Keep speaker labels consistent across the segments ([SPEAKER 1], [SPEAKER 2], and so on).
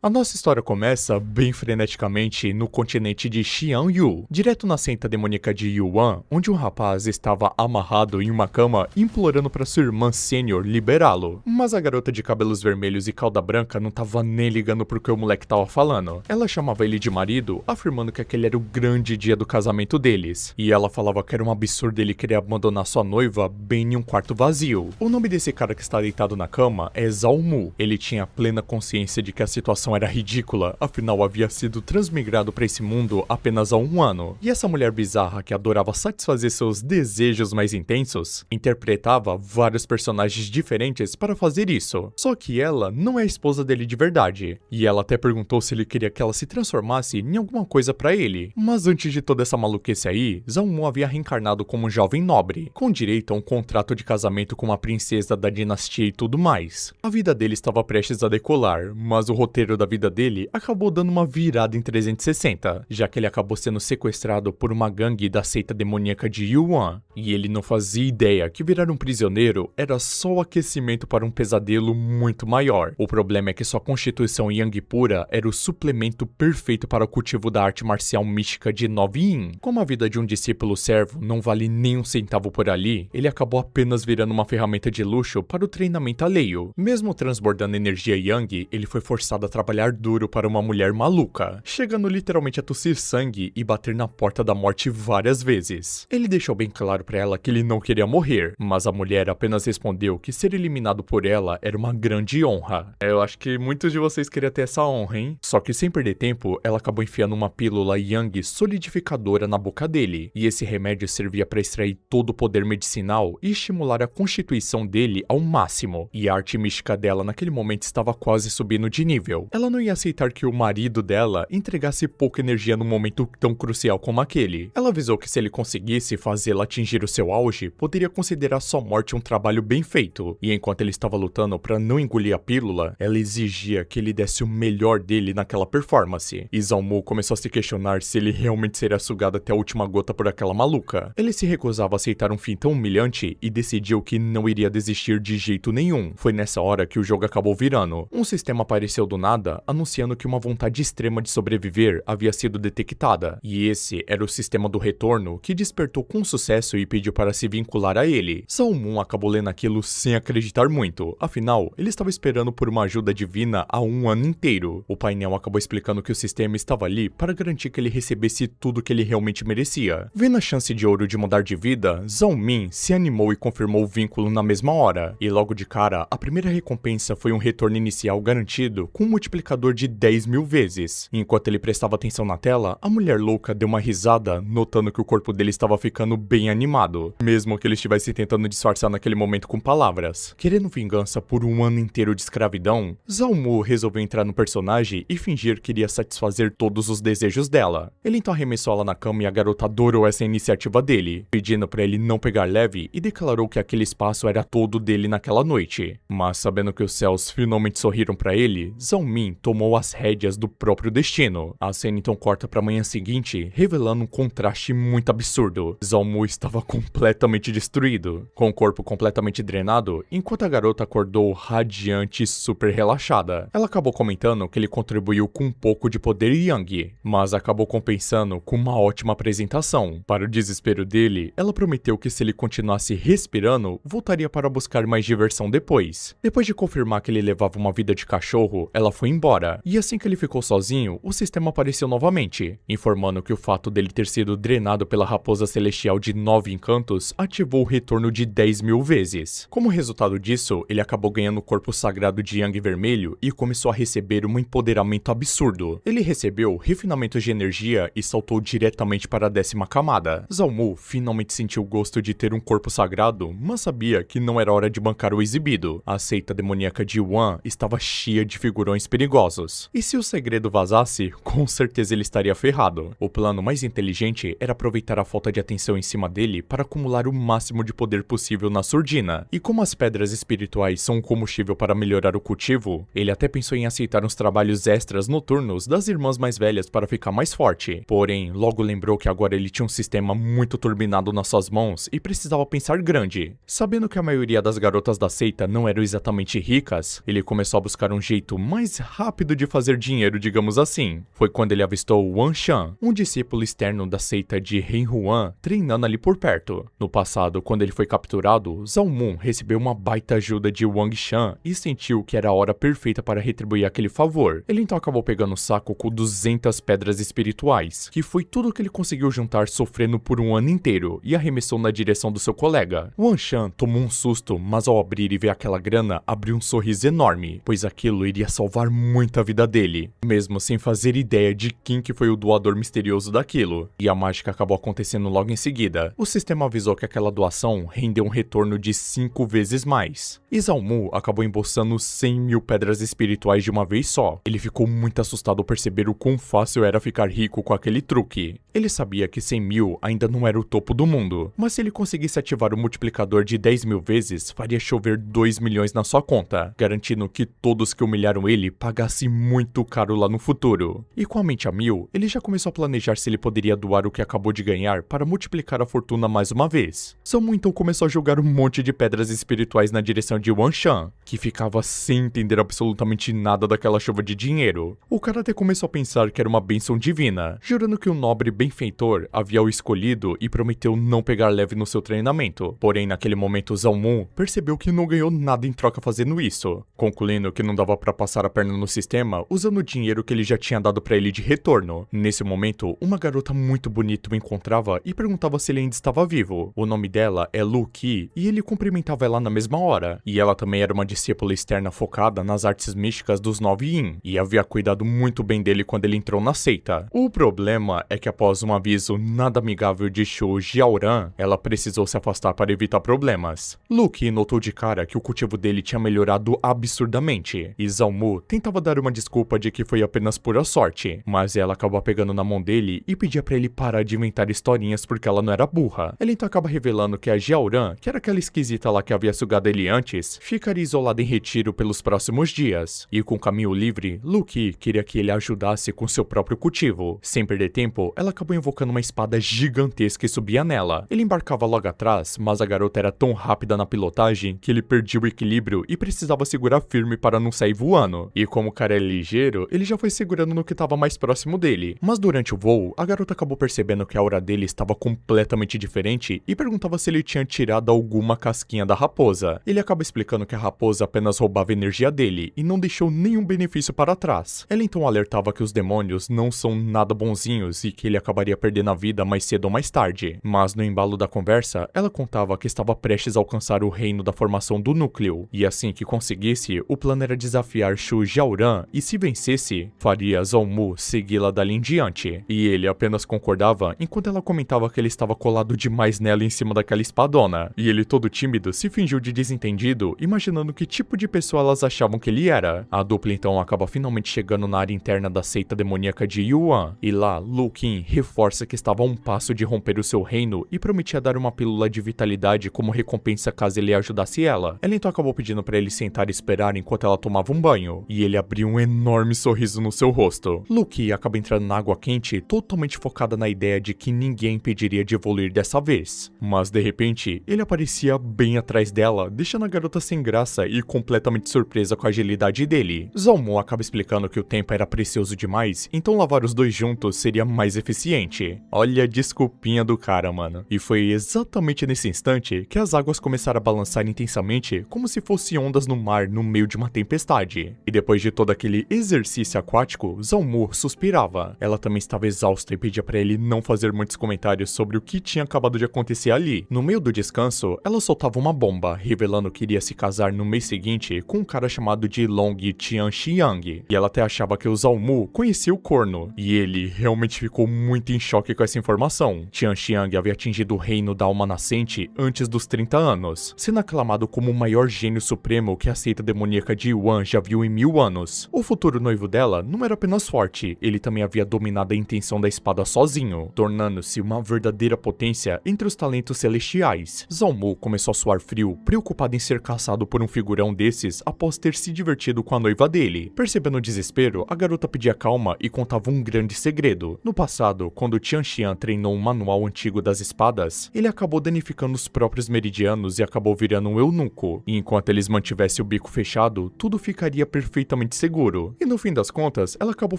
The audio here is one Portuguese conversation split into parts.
[SPEAKER 1] A nossa história começa bem freneticamente no continente de Xianyu, direto na seita demoníaca de Yuan, onde um rapaz estava amarrado em uma cama implorando para sua irmã sênior liberá-lo. Mas a garota de cabelos vermelhos e cauda branca não tava nem ligando pro que o moleque tava falando. Ela chamava ele de marido, afirmando que aquele era o grande dia do casamento deles. E ela falava que era um absurdo ele querer abandonar sua noiva bem em um quarto vazio. O nome desse cara que está deitado na cama é Zhao Mu. Ele tinha plena consciência de que a situação era ridícula, afinal havia sido transmigrado para esse mundo apenas há um ano. E essa mulher bizarra que adorava satisfazer seus desejos mais intensos, interpretava vários personagens diferentes para fazer isso. Só que ela não é a esposa dele de verdade. E ela até perguntou se ele queria que ela se transformasse em alguma coisa para ele. Mas antes de toda essa maluquice aí, Zhao Mu havia reencarnado como um jovem nobre, com direito a um contrato de casamento com uma princesa da dinastia e tudo mais. A vida dele estava prestes a decolar, mas o roteiro da vida dele acabou dando uma virada em 360, já que ele acabou sendo sequestrado por uma gangue da seita demoníaca de Yuan, e ele não fazia ideia que virar um prisioneiro era só o aquecimento para um pesadelo muito maior. O problema é que sua constituição Yang pura era o suplemento perfeito para o cultivo da arte marcial mística de 9 Yin. Como a vida de um discípulo servo não vale nem um centavo por ali, ele acabou apenas virando uma ferramenta de luxo para o treinamento alheio. Mesmo transbordando energia Yang, ele foi forçado a trabalhar duro para uma mulher maluca, chegando literalmente a tossir sangue e bater na porta da morte várias vezes. Ele deixou bem claro para ela que ele não queria morrer, mas a mulher apenas respondeu que ser eliminado por ela era uma grande honra. Eu acho que muitos de vocês queriam ter essa honra, hein? Só que sem perder tempo, ela acabou enfiando uma pílula Yang solidificadora na boca dele, e esse remédio servia para extrair todo o poder medicinal e estimular a constituição dele ao máximo. E a arte mística dela naquele momento estava quase subindo de nível. Ela não ia aceitar que o marido dela entregasse pouca energia num momento tão crucial como aquele. Ela avisou que se ele conseguisse fazê-la atingir o seu auge, poderia considerar sua morte um trabalho bem feito. E enquanto ele estava lutando para não engolir a pílula, ela exigia que ele desse o melhor dele naquela performance. E Zhao Mu começou a se questionar se ele realmente seria sugado até a última gota por aquela maluca. Ele se recusava a aceitar um fim tão humilhante e decidiu que não iria desistir de jeito nenhum. Foi nessa hora que o jogo acabou virando. Um sistema apareceu do nada, anunciando que uma vontade extrema de sobreviver havia sido detectada. E esse era o sistema do retorno, que despertou com sucesso e pediu para se vincular a ele. Zhao Mu acabou lendo aquilo sem acreditar muito. Afinal, ele estava esperando por uma ajuda divina há um ano inteiro. O painel acabou explicando que o sistema estava ali para garantir que ele recebesse tudo que ele realmente merecia. Vendo a chance de ouro de mudar de vida, Zhao Min se animou e confirmou o vínculo na mesma hora. E logo de cara, a primeira recompensa foi um retorno inicial garantido com um multiplicador de 10.000 vezes. Enquanto ele prestava atenção na tela, a mulher louca deu uma risada, notando que o corpo dele estava ficando bem animado, mesmo que ele estivesse tentando disfarçar naquele momento com palavras. Querendo vingança por um ano inteiro de escravidão, Zhao Mu resolveu entrar no personagem e fingir que iria satisfazer todos os desejos dela. Ele então arremessou ela na cama e a garota adorou essa iniciativa dele, pedindo para ele não pegar leve e declarou que aquele espaço era todo dele naquela noite. Mas sabendo que os céus finalmente sorriram para ele, Zhao Min tomou as rédeas do próprio destino. A cena então corta para a manhã seguinte, revelando um contraste muito absurdo. Zhao Mu estava completamente destruído, com o corpo completamente drenado, enquanto a garota acordou radiante e super relaxada. Ela acabou comentando que ele contribuiu com um pouco de poder Yang, mas acabou compensando com uma ótima apresentação. Para o desespero dele, ela prometeu que se ele continuasse respirando, voltaria para buscar mais diversão depois. Depois de confirmar que ele levava uma vida de cachorro, ela foi embora. E assim que ele ficou sozinho, o sistema apareceu novamente, informando que o fato dele ter sido drenado pela raposa celestial de 9 encantos ativou o retorno de 10.000 vezes. Como resultado disso, ele acabou ganhando o corpo sagrado de Yang vermelho e começou a receber um empoderamento absurdo. Ele recebeu refinamentos de energia e saltou diretamente para a 10ª camada. Zhao Mu finalmente sentiu o gosto de ter um corpo sagrado, mas sabia que não era hora de bancar o exibido. A seita demoníaca de Yuan estava cheia de figurões perigosos. E se o segredo vazasse, com certeza ele estaria ferrado. O plano mais inteligente era aproveitar a falta de atenção em cima dele para acumular o máximo de poder possível na surdina. E como as pedras espirituais são um combustível para melhorar o cultivo, ele até pensou em aceitar uns trabalhos extras noturnos das irmãs mais velhas para ficar mais forte. Porém, logo lembrou que agora ele tinha um sistema muito turbinado nas suas mãos e precisava pensar grande. Sabendo que a maioria das garotas da seita não eram exatamente ricas, ele começou a buscar um jeito mais rápido de fazer dinheiro, digamos assim. Foi quando ele avistou Wan Shan, um discípulo externo da seita de Hen Huan, treinando ali por perto. No passado, quando ele foi capturado, Zhao Mun recebeu uma baita ajuda de Wang Shan e sentiu que era a hora perfeita para retribuir aquele favor. Ele então acabou pegando o saco com 200 pedras espirituais, que foi tudo que ele conseguiu juntar sofrendo por um ano inteiro, e arremessou na direção do seu colega. Wan Shan tomou um susto, mas ao abrir e ver aquela grana, abriu um sorriso enorme, pois aquilo iria salvar muito a vida dele, mesmo sem fazer ideia de quem que foi o doador misterioso daquilo. E a mágica acabou acontecendo logo em seguida. O sistema avisou que aquela doação rendeu um retorno de 5 vezes mais. E Zhao Mu acabou embolsando 100 mil pedras espirituais de uma vez só. Ele ficou muito assustado ao perceber o quão fácil era ficar rico com aquele truque. Ele sabia que 100 mil ainda não era o topo do mundo, mas se ele conseguisse ativar o multiplicador de 10 mil vezes, faria chover 2 milhões na sua conta, garantindo que todos que humilharam ele pagassem muito caro lá no futuro. E com a mente a mil, ele já começou a planejar se ele poderia doar o que acabou de ganhar para multiplicar a fortuna mais uma vez. Zhao Mu então começou a jogar um monte de pedras espirituais na direção de Wan Shan, que ficava sem entender absolutamente nada daquela chuva de dinheiro. O cara até começou a pensar que era uma bênção divina, jurando que o nobre benfeitor havia o escolhido e prometeu não pegar leve no seu treinamento. Porém, naquele momento, Zhao Mu percebeu que não ganhou nada em troca fazendo isso, concluindo que não dava pra passar a perna no sistema usando o dinheiro que ele já tinha dado pra ele de retorno. Nesse momento, uma garota muito bonita o encontrava e perguntava se ele ainda estava vivo. O nome dela é Lu Qi e ele cumprimentava ela na mesma hora. E ela também era uma discípula externa focada nas artes místicas dos 9 Yin e havia cuidado muito bem dele quando ele entrou na seita. O problema é que após um aviso nada amigável de Shu Jiaoran, ela precisou se afastar para evitar problemas. Lu Qi notou de cara que o cultivo dele tinha melhorado absurdamente, e Zhao Mu tentava dar uma desculpa de que foi apenas pura sorte, mas ela acabou pegando na mão dele e pedia pra ele parar de inventar historinhas porque ela não era burra. Ela então acaba revelando que a Jiaoran, que era aquela esquisita lá que havia sugado ele antes, ficaria isolada em retiro pelos próximos dias, e com o caminho livre, Lu Qi queria que ele ajudasse com seu próprio cultivo. Sem perder tempo, ela acabou invocando uma espada gigantesca e subia nela. Ele embarcava logo atrás, mas a garota era tão rápida na pilotagem que ele perdia o equilíbrio e precisava segurar firme para não sair voando. E como o cara é ligeiro, ele já foi segurando no que estava mais próximo dele. Mas durante o voo, a garota acabou percebendo que a aura dele estava completamente diferente e perguntava se ele tinha tirado alguma casquinha da raposa. Ele acaba explicando que a raposa apenas roubava energia dele e não deixou nenhum benefício para trás. Ela então alertava que os demônios não são nada bonzinhos e que ele acabaria perdendo a vida mais cedo ou mais tarde. Mas no embalo da conversa, ela contava que estava prestes a alcançar o reino da formação do núcleo, e assim que conseguisse, o plano era desafiar Shu Jiaoran e se vencesse, faria Zhao Mu segui-la dali em diante. E ele apenas concordava enquanto ela comentava que ele estava colado demais nela em cima daquela espadona, e ele todo tímido se fingiu de desentendido, imaginando que tipo de pessoa elas achavam que ele era. A dupla então acaba finalmente chegando na área interna da seita demoníaca de Yuan, e lá Lu Qin reforça que estava a um passo de romper o seu reino e prometia dar uma pílula de vitalidade como recompensa caso ele ajudasse ela. Ela então acabou pedindo para ele sentar e esperar enquanto ela tomava um banho, e ele abriu um enorme sorriso no seu rosto. Lu Qi acaba entrando na água quente, totalmente focada na ideia de que ninguém impediria de evoluir dessa vez. Mas de repente, ele aparecia bem atrás dela, deixando a garota sem graça e completamente surpresa com a agilidade dele. Zhao Mu acaba explicando que o tempo era precioso demais, então lavar os dois juntos seria mais eficiente. Olha a desculpinha do cara, mano. E foi exatamente nesse instante que as águas começaram a balançar intensamente, como se fossem ondas no mar no meio de uma tempestade. E depois de todo aquele exercício aquático, Zhao Mu suspirava. Ela também estava exausta e pedia pra ele não fazer muitos comentários sobre o que tinha acabado de acontecer ali. No meio do descanso, ela soltava uma bomba, revelando que iria se casar no mês seguinte com um cara chamado de Long Tianxiang. E ela até achava que o Zhao Mu conhecia o corno, e ele realmente ficou muito em choque com essa informação. Tianxiang havia atingido o reino da alma nascente antes dos 30 anos, sendo aclamado como o maior gênio supremo que a seita demoníaca de Yuan já viu em 1000 anos. O futuro noivo dela não era apenas forte, ele também havia dominado a intenção da espada sozinho, tornando-se uma verdadeira potência entre os talentos celestiais. Zhao Mu começou a suar frio, preocupado em ser caçado por um figurão desses após ter se divertido com a noiva dele. Percebendo o desespero, a garota pedia calma e contava um grande segredo. No passado, quando Tianxian treinou um manual antigo das espadas, ele acabou danificando os próprios meridianos e acabou virando um eunuco. E enquanto eles mantivessem o bico fechado, tudo ficaria perfeitamente completamente seguro. E no fim das contas, ela acabou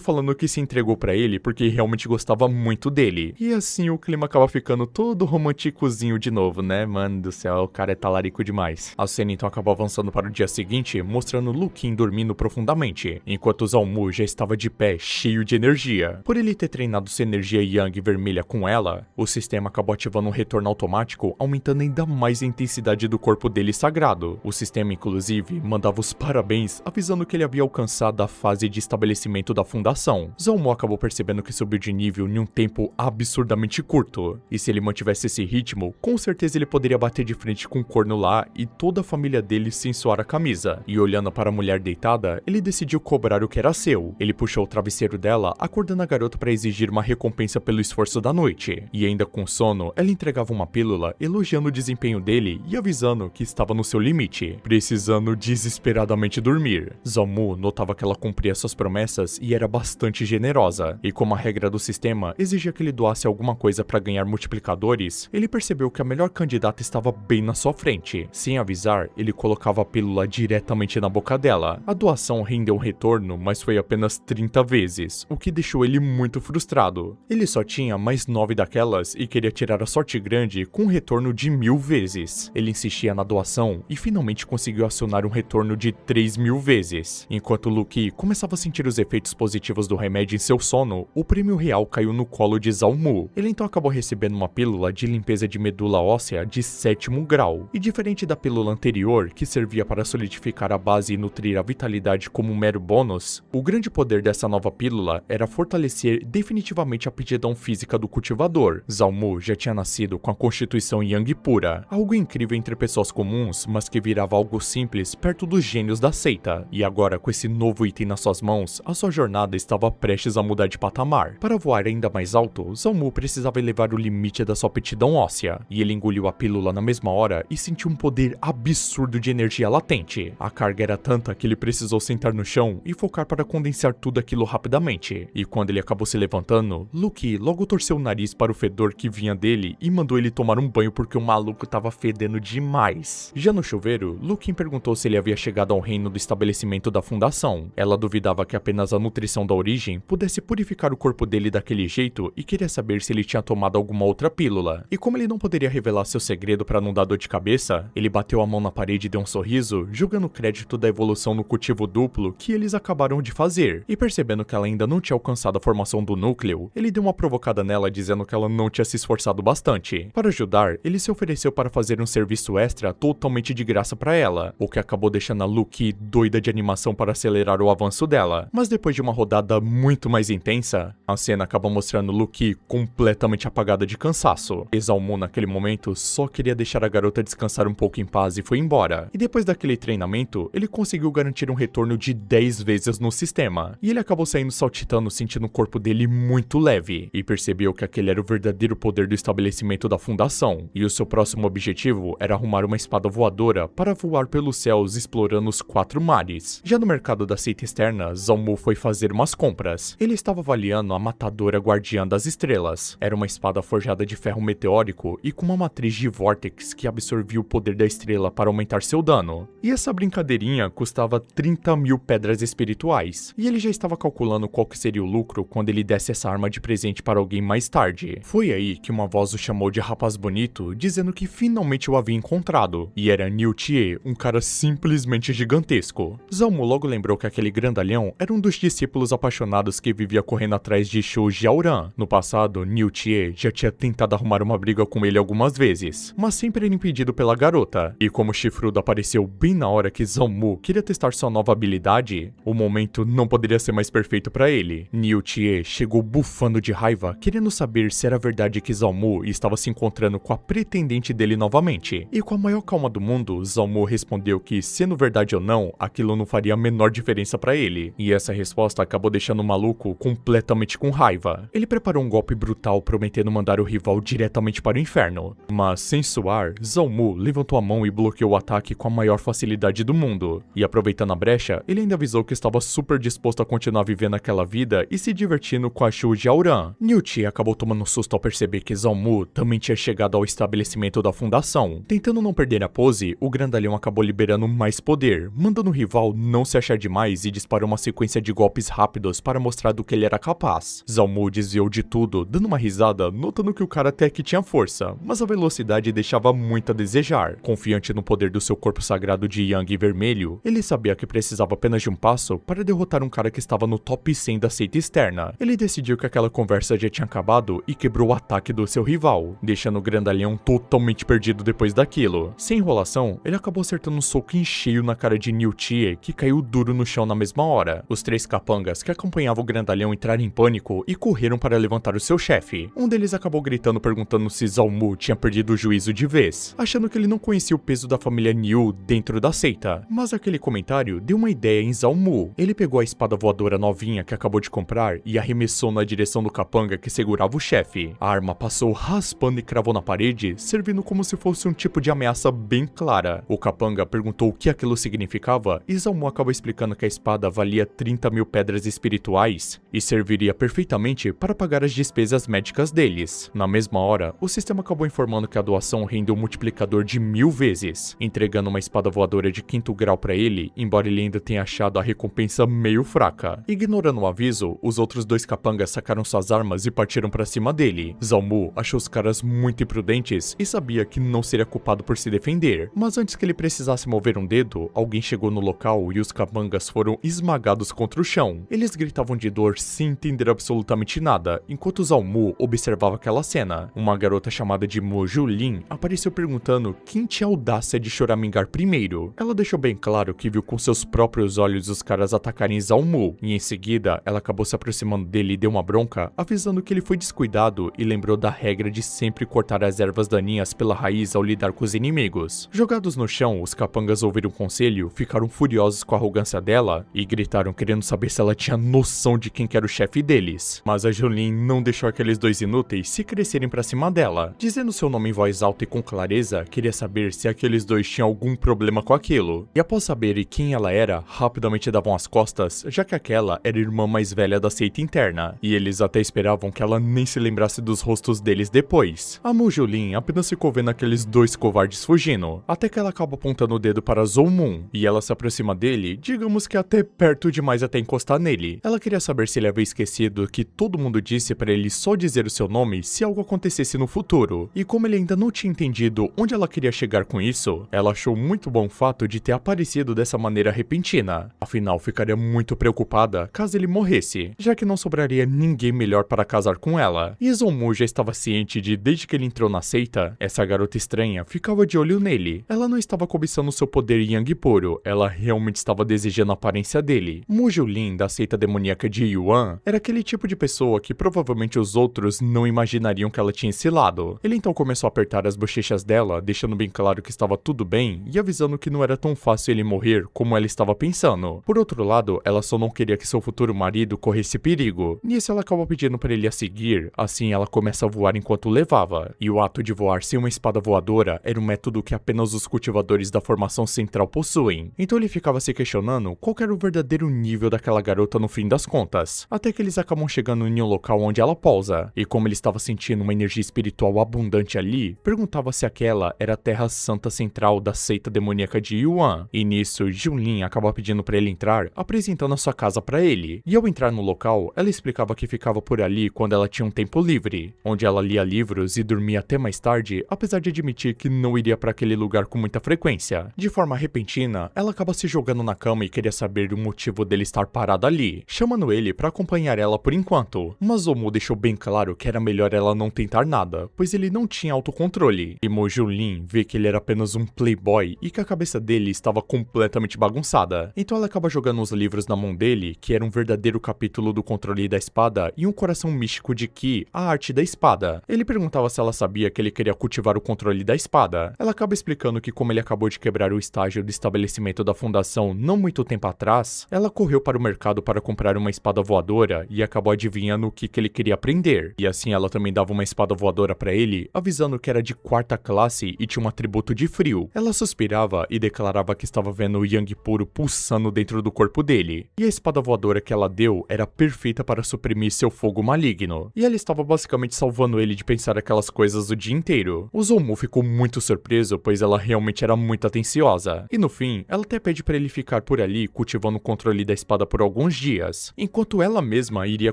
[SPEAKER 1] falando que se entregou pra ele porque realmente gostava muito dele. E assim o clima acaba ficando todo romanticozinho de novo, né? Mano do céu, o cara é talarico demais. A cena então acabou avançando para o dia seguinte, mostrando Luquin dormindo profundamente, enquanto Zalmu já estava de pé, cheio de energia. Por ele ter treinado sua energia Yang vermelha com ela, o sistema acabou ativando um retorno automático, aumentando ainda mais a intensidade do corpo dele sagrado. O sistema, inclusive, mandava os parabéns, avisando que ele havia alcançado a fase de estabelecimento da fundação. Zalmu acabou percebendo que subiu de nível em um tempo absurdamente curto, e se ele mantivesse esse ritmo, com certeza ele poderia bater de frente com o corno lá e toda a família dele sem suar a camisa. E olhando para a mulher deitada, ele decidiu cobrar o que era seu. Ele puxou o travesseiro dela, acordando a garota para exigir uma recompensa pelo esforço da noite. E ainda com sono, ela entregava uma pílula, elogiando o desempenho dele e avisando que estava no seu limite, precisando desesperadamente dormir. Zalmu notava que ela cumpria suas promessas e era bastante generosa, e como a regra do sistema exigia que ele doasse alguma coisa para ganhar multiplicadores, ele percebeu que a melhor candidata estava bem na sua frente. Sem avisar, ele colocava a pílula diretamente na boca dela. A doação rendeu um retorno, mas foi apenas 30 vezes, o que deixou ele muito frustrado. Ele só tinha mais 9 daquelas e queria tirar a sorte grande com um retorno de 1000 vezes. Ele insistia na doação e finalmente conseguiu acionar um retorno de 3000 vezes. Enquanto Lucky começava a sentir os efeitos positivos do remédio em seu sono, o prêmio real caiu no colo de Zalmu. Ele então acabou recebendo uma pílula de limpeza de medula óssea de 7º grau. E diferente da pílula anterior, que servia para solidificar a base e nutrir a vitalidade como um mero bônus, o grande poder dessa nova pílula era fortalecer definitivamente a aptidão física do cultivador. Zalmu já tinha nascido com a constituição Yang pura, algo incrível entre pessoas comuns, mas que virava algo simples perto dos gênios da seita. E agora, com esse novo item nas suas mãos, a sua jornada estava prestes a mudar de patamar. Para voar ainda mais alto, Zalmu precisava elevar o limite da sua aptidão óssea, e ele engoliu a pílula na mesma hora e sentiu um poder absurdo de energia latente. A carga era tanta que ele precisou sentar no chão e focar para condensar tudo aquilo rapidamente. E quando ele acabou se levantando, Lucky logo torceu o nariz para o fedor que vinha dele e mandou ele tomar um banho porque o maluco tava fedendo demais. Já no chuveiro, Lucky perguntou se ele havia chegado ao reino do estabelecimento da fundação. Ela duvidava que apenas a nutrição da origem pudesse purificar o corpo dele daquele jeito e queria saber se ele tinha tomado alguma outra pílula. E como ele não poderia revelar seu segredo para não dar dor de cabeça, ele bateu a mão na parede e deu um sorriso, jogando crédito da evolução no cultivo duplo que eles acabaram de fazer. E percebendo que ela ainda não tinha alcançado a formação do núcleo, ele deu uma provocada nela dizendo que ela não tinha se esforçado bastante. Para ajudar, ele se ofereceu para fazer um serviço extra totalmente de graça para ela, o que acabou deixando a Lucky doida de animação para acelerar o avanço dela. Mas depois de uma rodada muito mais intensa, a cena acabou mostrando Lucky completamente apagada de cansaço. Zalmu naquele momento só queria deixar a garota descansar um pouco em paz e foi embora. E depois daquele treinamento, ele conseguiu garantir um retorno de 10 vezes no sistema. E ele acabou saindo saltitando, sentindo o corpo dele muito leve, e percebeu que aquele era o verdadeiro poder do estabelecimento da fundação. E o seu próximo objetivo era arrumar uma espada voadora para voar pelos céus explorando os 4 mares. Já no mercado da seita externa, Zalmu foi fazer umas compras. Ele estava avaliando a matadora guardiã das estrelas. Era uma espada forjada de ferro meteórico e com uma matriz de vórtex que absorvia o poder da estrela para aumentar seu dano. E essa brincadeirinha custava 30.000 pedras espirituais. E ele já estava calculando qual que seria o lucro quando ele desse essa arma de presente para alguém mais tarde. Foi aí que uma voz o chamou de rapaz bonito, dizendo que finalmente o havia encontrado. E era Niu Tie, um cara simplesmente gigantesco. Zalmu logo lembrou que aquele grandalhão era um dos discípulos apaixonados que vivia correndo atrás de Shu Jiaoran. No passado, Niu Tie já tinha tentado arrumar uma briga com ele algumas vezes, mas sempre era impedido pela garota. E como o chifrudo apareceu bem na hora que Zalmu queria testar sua nova habilidade, o momento não poderia ser mais perfeito para ele. Niu Tie chegou bufando de raiva, querendo saber se era verdade que Zalmu estava se encontrando com a pretendente dele novamente. E com a maior calma do mundo, Zalmu respondeu que, sendo verdade ou não, aquilo não faria a menor diferença para ele. E essa resposta acabou deixando o maluco completamente com raiva. Ele preparou um golpe brutal prometendo mandar o rival diretamente para o inferno. Mas sem suar, Zalmu levantou a mão e bloqueou o ataque com a maior facilidade do mundo. E aproveitando a brecha, ele ainda avisou que estava super disposto a continuar vivendo aquela vida e se divertindo com a Shu Jiaoran. Niu Tie acabou tomando um susto ao perceber que Zalmu também tinha chegado ao estabelecimento da fundação. Tentando não perder a pose, o grandalhão acabou liberando mais poder, mandando o rival não se achar achar demais e disparou uma sequência de golpes rápidos para mostrar do que ele era capaz. Zhao Mu desviou de tudo, dando uma risada, notando que o cara até que tinha força, mas a velocidade deixava muito a desejar. Confiante no poder do seu corpo sagrado de Yang Vermelho, ele sabia que precisava apenas de um passo para derrotar um cara que estava no top 100 da seita externa. Ele decidiu que aquela conversa já tinha acabado e quebrou o ataque do seu rival, deixando o grandalhão totalmente perdido depois daquilo. Sem enrolação, ele acabou acertando um soco em cheio na cara de Niu Tie, que caiu duro no chão na mesma hora. Os 3 capangas que acompanhavam o grandalhão entraram em pânico e correram para levantar o seu chefe. Um deles acabou gritando perguntando se Zhao Mu tinha perdido o juízo de vez, achando que ele não conhecia o peso da família Niu dentro da seita. Mas aquele comentário deu uma ideia em Zhao Mu. Ele pegou a espada voadora novinha que acabou de comprar e arremessou na direção do capanga que segurava o chefe. A arma passou raspando e cravou na parede, servindo como se fosse um tipo de ameaça bem clara. O capanga perguntou o que aquilo significava e Zhao Mu acabou explicando que a espada valia 30.000 pedras espirituais e serviria perfeitamente para pagar as despesas médicas deles. Na mesma hora, o sistema acabou informando que a doação rendeu um multiplicador de 1000 vezes, entregando uma espada voadora de 5º grau para ele, embora ele ainda tenha achado a recompensa meio fraca. Ignorando o aviso, os outros 2 capangas sacaram suas armas e partiram para cima dele. Zhao Mu achou os caras muito imprudentes e sabia que não seria culpado por se defender, mas antes que ele precisasse mover um dedo, alguém chegou no local e os capangas foram esmagados contra o chão. Eles gritavam de dor sem entender absolutamente nada, enquanto Zhao Mu observava aquela cena. Uma garota chamada de Mo Julin apareceu perguntando quem tinha audácia de choramingar primeiro. Ela deixou bem claro que viu com seus próprios olhos os caras atacarem Zhao Mu, e em seguida ela acabou se aproximando dele e deu uma bronca, avisando que ele foi descuidado e lembrou da regra de sempre cortar as ervas daninhas pela raiz ao lidar com os inimigos. Jogados no chão, os capangas ouviram o conselho, ficaram furiosos com a arrogância dela e gritaram querendo saber se ela tinha noção de quem que era o chefe deles. Mas a Julin não deixou aqueles 2 inúteis se crescerem pra cima dela. Dizendo seu nome em voz alta e com clareza, queria saber se aqueles 2 tinham algum problema com aquilo. E após saberem quem ela era, rapidamente davam as costas, já que aquela era a irmã mais velha da seita interna, e eles até esperavam que ela nem se lembrasse dos rostos deles depois. A Mu Julin apenas ficou vendo aqueles 2 covardes fugindo, até que ela acaba apontando o dedo para Zhou Mun, e ela se aproxima dele, digamos que até perto demais até encostar nele. Ela queria saber se ele havia esquecido que todo mundo disse para ele só dizer o seu nome se algo acontecesse no futuro, e como ele ainda não tinha entendido onde ela queria chegar com isso, ela achou muito bom o fato de ter aparecido dessa maneira repentina. Afinal, ficaria muito preocupada caso ele morresse, já que não sobraria ninguém melhor para casar com ela. E Zhou Mu já estava ciente de desde que ele entrou na seita, essa garota estranha ficava de olho nele. Ela não estava cobiçando seu poder Yang puro, ela realmente estava desejando a aparência dele. Mu Julin, da seita demoníaca de Yuan, era aquele tipo de pessoa que provavelmente os outros não imaginariam que ela tinha esse lado. Ele então começou a apertar as bochechas dela, deixando bem claro que estava tudo bem e avisando que não era tão fácil ele morrer como ela estava pensando. Por outro lado, ela só não queria que seu futuro marido corresse perigo. Nisso ela acabou pedindo para ele a seguir, assim ela começa a voar enquanto o levava. E o ato de voar sem uma espada voadora era um método que apenas os cultivadores da formação central possuem. Então ele ficava se questionando qual era o verdadeiro nível daquela garota no fim das contas. Até que eles acabam chegando em um local onde ela pousa. E como ele estava sentindo uma energia espiritual abundante ali, perguntava se aquela era a Terra Santa Central da seita demoníaca de Yuan. E nisso, Junlin acaba pedindo para ele entrar, apresentando a sua casa para ele. E ao entrar no local, ela explicava que ficava por ali quando ela tinha um tempo livre, onde ela lia livros e dormia até mais tarde, apesar de admitir que não iria para aquele lugar com muita frequência. De forma repentina, ela acaba se jogando na cama e queria saber o motivo dele estar parado ali, chamando ele para acompanhar ela por enquanto. Mas Zhou Mu deixou bem claro que era melhor ela não tentar nada, pois ele não tinha autocontrole. E Mo Julin vê que ele era apenas um playboy e que a cabeça dele estava completamente bagunçada. Então ela acaba jogando os livros na mão dele, que era um verdadeiro capítulo do controle da espada e um coração místico de Qi, a arte da espada. Ele perguntava se ela sabia que ele queria cultivar o controle da espada. Ela acaba explicando que como ele acabou de quebrar o estágio do estabelecimento da fundação não muito tempo atrás, ela correu para o mercado para comprar uma espada voadora e acabou adivinhando o que ele queria aprender. E assim ela também dava uma espada voadora para ele, avisando que era de 4ª classe e tinha um atributo de frio. Ela suspirava e declarava que estava vendo o Yang puro pulsando dentro do corpo dele. E a espada voadora que ela deu era perfeita para suprimir seu fogo maligno. E ela estava basicamente salvando ele de pensar aquelas coisas o dia inteiro. O Zhou Mu ficou muito surpreso, pois ela realmente era muito atenciosa. E no fim, ela até pede para ele ficar por por ali cultivando o controle da espada por alguns dias, enquanto ela mesma iria